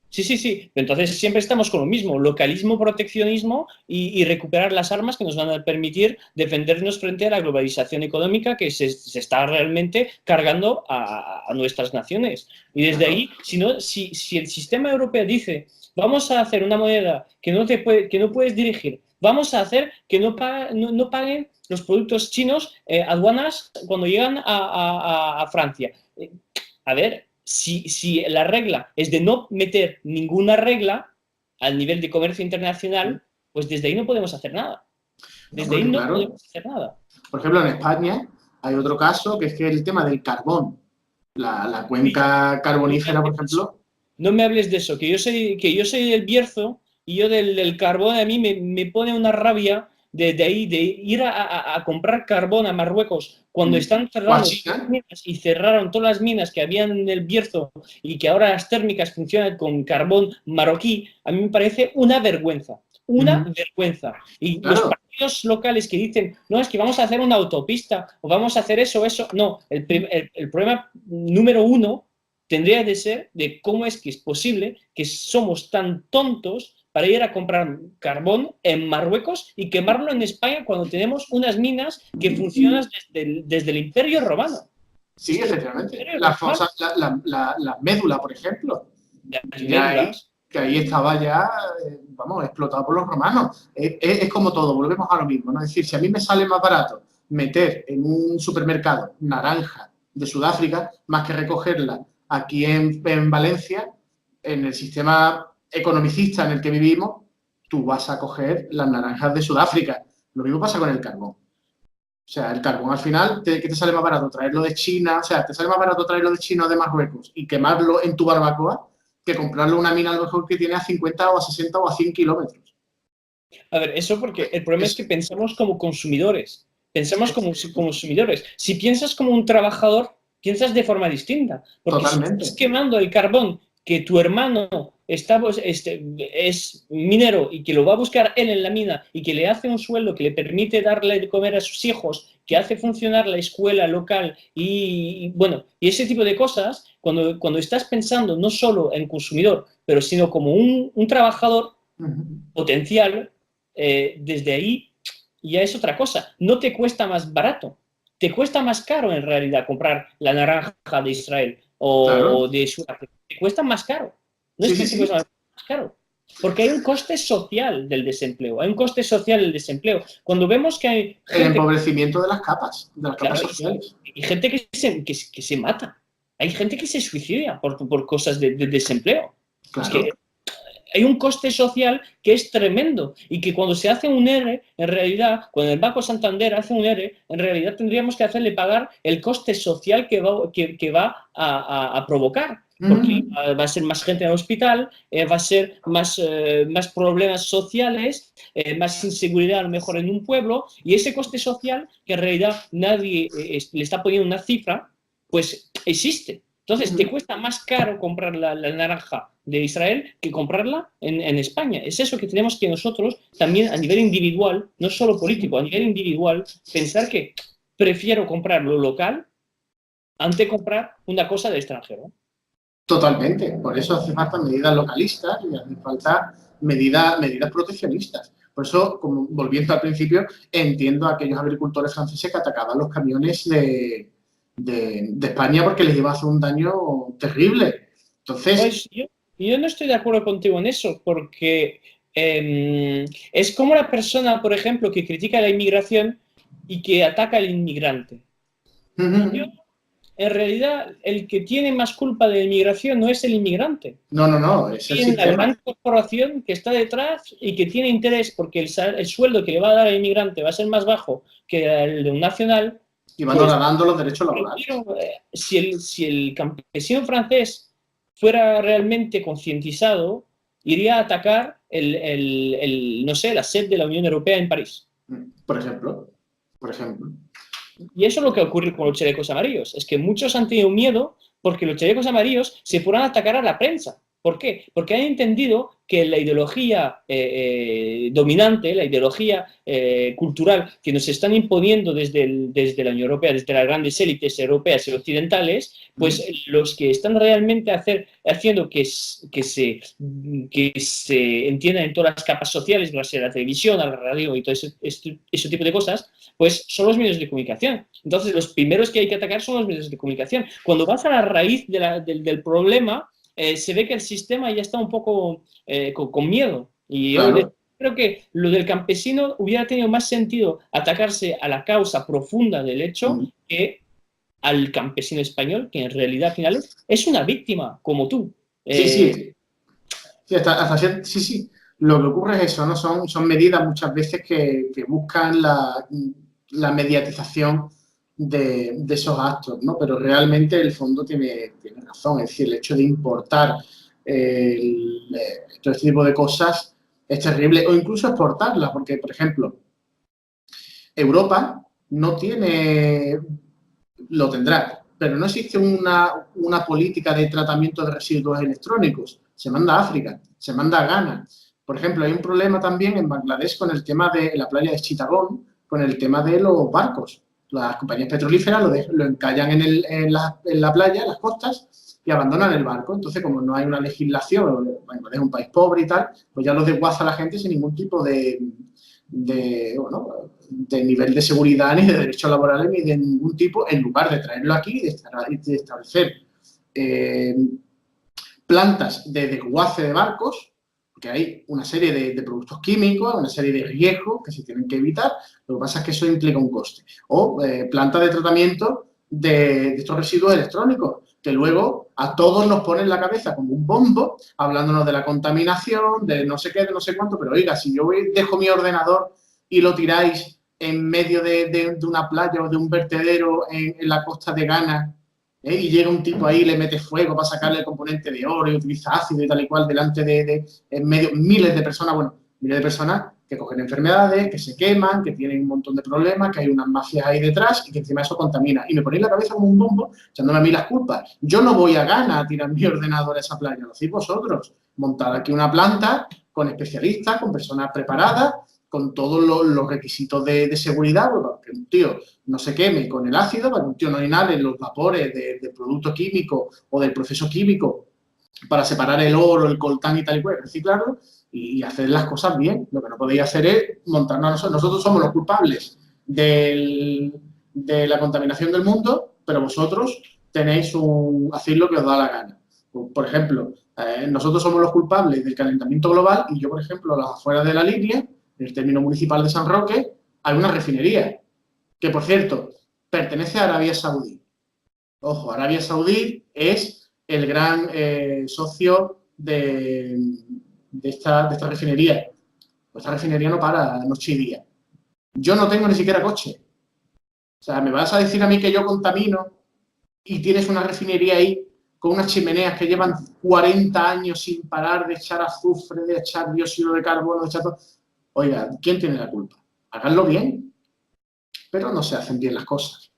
Sí, sí, sí. Entonces siempre estamos con lo mismo, localismo, proteccionismo y recuperar las armas que nos van a permitir defendernos frente a la globalización económica que se está realmente cargando a nuestras naciones. Y desde ahí, si el sistema europeo dice, vamos a hacer una moneda que no puedes dirigir, vamos a hacer que no paguen los productos chinos aduanas cuando llegan a Francia. A ver, si la regla es de no meter ninguna regla al nivel de comercio internacional, pues desde ahí no podemos hacer nada. Desde ahí no podemos hacer nada. Por ejemplo, en España hay otro caso que es que el tema del carbón. La cuenca carbonífera, por ejemplo. No me hables de eso, que yo soy del Bierzo y yo del carbón a mí me pone una rabia de ir a comprar carbón a Marruecos cuando están cerrando las minas y cerraron todas las minas que habían en el Bierzo y que ahora las térmicas funcionan con carbón marroquí. A mí me parece una vergüenza. Una vergüenza. Y los partidos locales que dicen, no, es que vamos a hacer una autopista o vamos a hacer eso. No, el problema número uno tendría de ser de cómo es que es posible que somos tan tontos para ir a comprar carbón en Marruecos y quemarlo en España cuando tenemos unas minas que funcionan desde el Imperio Romano. Sí, efectivamente. La médula, por ejemplo. Que ahí estaba ya, vamos, explotado por los romanos. Es como todo, volvemos a lo mismo, ¿no? Es decir, si a mí me sale más barato meter en un supermercado naranja de Sudáfrica, más que recogerla aquí en Valencia, en el sistema economicista en el que vivimos, tú vas a coger las naranjas de Sudáfrica. Lo mismo pasa con el carbón. O sea, el carbón al final, ¿qué te sale más barato? Traerlo de China, o sea, te sale más barato traerlo de China o de Marruecos y quemarlo en tu barbacoa que comprarlo en una mina a lo mejor que tiene a 50 o a 60 o a 100 kilómetros. A ver, eso porque el problema es que pensamos como consumidores. Pensamos como consumidores. Si piensas como un trabajador, piensas de forma distinta. Porque Totalmente. si estás quemando el carbón que tu hermano es minero y que lo va a buscar él en la mina y que le hace un sueldo que le permite darle de comer a sus hijos, que hace funcionar la escuela local y ese tipo de cosas, cuando estás pensando no solo en consumidor, pero sino como un trabajador potencial, desde ahí ya es otra cosa. No te cuesta más barato, te cuesta más caro en realidad comprar la naranja de Israel o de Sudáfrica. Te cuesta más caro. No es que te cuesta más caro. Porque hay un coste social del desempleo. Hay un coste social del desempleo. Cuando vemos que hay gente, el empobrecimiento de las capas sociales. Y gente que se mata. Hay gente que se suicida por cosas de desempleo. Claro. Es que hay un coste social que es tremendo y que cuando se hace un ERE, en realidad, cuando el Banco Santander hace un ERE, en realidad tendríamos que hacerle pagar el coste social que va a provocar. Porque va a ser más gente en el hospital, va a ser más problemas sociales, más inseguridad a lo mejor en un pueblo, y ese coste social, que en realidad nadie le está poniendo una cifra, pues existe. Entonces, te cuesta más caro comprar la naranja de Israel que comprarla en España. Es eso que tenemos que nosotros también a nivel individual, no solo político, a nivel individual, pensar que prefiero comprar lo local antes de comprar una cosa del extranjero. Totalmente. Por eso hace falta medidas localistas y hace falta medidas proteccionistas. Por eso, como volviendo al principio, entiendo a aquellos agricultores franceses que atacaban los camiones de España porque les iba a hacer un daño terrible. Entonces, pues yo no estoy de acuerdo contigo en eso, porque es como la persona, por ejemplo, que critica la inmigración y que ataca al inmigrante. en realidad el que tiene más culpa de la inmigración no es el inmigrante. No, es el Tiene la sistema. gran corporación que está detrás y que tiene interés porque el sueldo que le va a dar al inmigrante va a ser más bajo que el de un nacional. Y van horadando los derechos laborales. Si el campesino francés fuera realmente concientizado, iría a atacar no sé, la sede de la Unión Europea en París. Por ejemplo. Y eso es lo que ocurre con los chalecos amarillos. Es que muchos han tenido miedo porque los chalecos amarillos se fueron a atacar a la prensa. ¿Por qué? Porque han entendido que la ideología dominante, la ideología cultural que nos están imponiendo desde la Unión Europea, desde las grandes élites europeas y occidentales, pues los que están realmente haciendo que se entiendan en todas las capas sociales, gracias a la televisión, a la radio y todo ese tipo de cosas, pues son los medios de comunicación. Entonces, los primeros que hay que atacar son los medios de comunicación. Cuando vas a la raíz del problema, se ve que el sistema ya está un poco con miedo. Y claro, yo creo que lo del campesino hubiera tenido más sentido atacarse a la causa profunda del hecho que al campesino español, que en realidad al final es una víctima, como tú. Sí. Lo que ocurre es eso, ¿no? Son medidas muchas veces que buscan la mediatización de esos actos, ¿no? Pero realmente el fondo tiene razón, es decir, el hecho de importar todo este tipo de cosas es terrible, o incluso exportarlas, porque, por ejemplo, Europa no tiene, lo tendrá, pero no existe una política de tratamiento de residuos electrónicos. Se manda a África, se manda a Ghana. Por ejemplo, hay un problema también en Bangladesh con el tema de la playa de Chittagong, con el tema de los barcos. Las compañías petrolíferas lo encallan en la playa, en las costas, y abandonan el barco. Entonces, como no hay una legislación, es un país pobre y tal, pues ya los desguaza la gente sin ningún tipo de nivel de seguridad, ni de derechos laborales, ni de ningún tipo, en lugar de traerlo aquí y de establecer plantas de desguace de barcos, porque hay una serie de productos químicos, una serie de riesgos que se tienen que evitar. Lo que pasa es que eso implica un coste. O plantas de tratamiento de estos residuos electrónicos, que luego a todos nos ponen la cabeza como un bombo, hablándonos de la contaminación, de no sé qué, de no sé cuánto, pero oiga, si yo dejo mi ordenador y lo tiráis en medio de una playa o de un vertedero en la costa de Ghana, y llega un tipo ahí, le mete fuego para sacarle el componente de oro y utiliza ácido y tal y cual delante en medio, miles de personas que cogen enfermedades, que se queman, que tienen un montón de problemas, que hay unas mafias ahí detrás y que encima eso contamina. Y me ponéis la cabeza como un bombo echándome a mí las culpas. Yo no voy a Ghana a tirar mi ordenador a esa playa, lo hacéis vosotros. Montar aquí una planta con especialistas, con personas preparadas, con todos los requisitos de seguridad, para que un tío no se queme con el ácido, para que un tío no inhale los vapores del producto químico o del proceso químico para separar el oro, el coltán y tal y cual, reciclarlo y hacer las cosas bien. Lo que no podéis hacer es montarnos a nosotros. Nosotros somos los culpables de la contaminación del mundo, pero vosotros hacéis lo que os da la gana. Por ejemplo, nosotros somos los culpables del calentamiento global y yo, por ejemplo, a las afueras de la línea, en el término municipal de San Roque, hay una refinería que, por cierto, pertenece a Arabia Saudí. Ojo, Arabia Saudí es el gran socio de esta refinería. Pues esta refinería no para noche y día. Yo no tengo ni siquiera coche. O sea, ¿me vas a decir a mí que yo contamino y tienes una refinería ahí con unas chimeneas que llevan 40 años sin parar de echar azufre, de echar dióxido de carbono, de echar todo? Oiga, ¿quién tiene la culpa? Háganlo bien, pero no se hacen bien las cosas.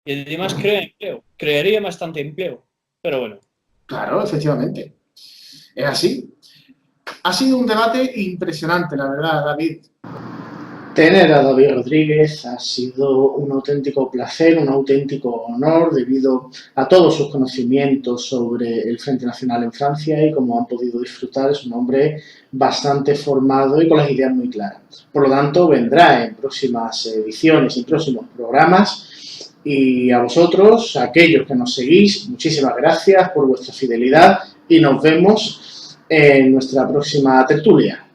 Y además crea empleo, crearía bastante empleo, pero bueno. Claro, efectivamente. Es así. Ha sido un debate impresionante, la verdad, David. Tener a David Rodríguez ha sido un auténtico placer, un auténtico honor debido a todos sus conocimientos sobre el Frente Nacional en Francia y como han podido disfrutar es un hombre bastante formado y con las ideas muy claras. Por lo tanto, vendrá en próximas ediciones y próximos programas y a vosotros, a aquellos que nos seguís, muchísimas gracias por vuestra fidelidad y nos vemos en nuestra próxima tertulia.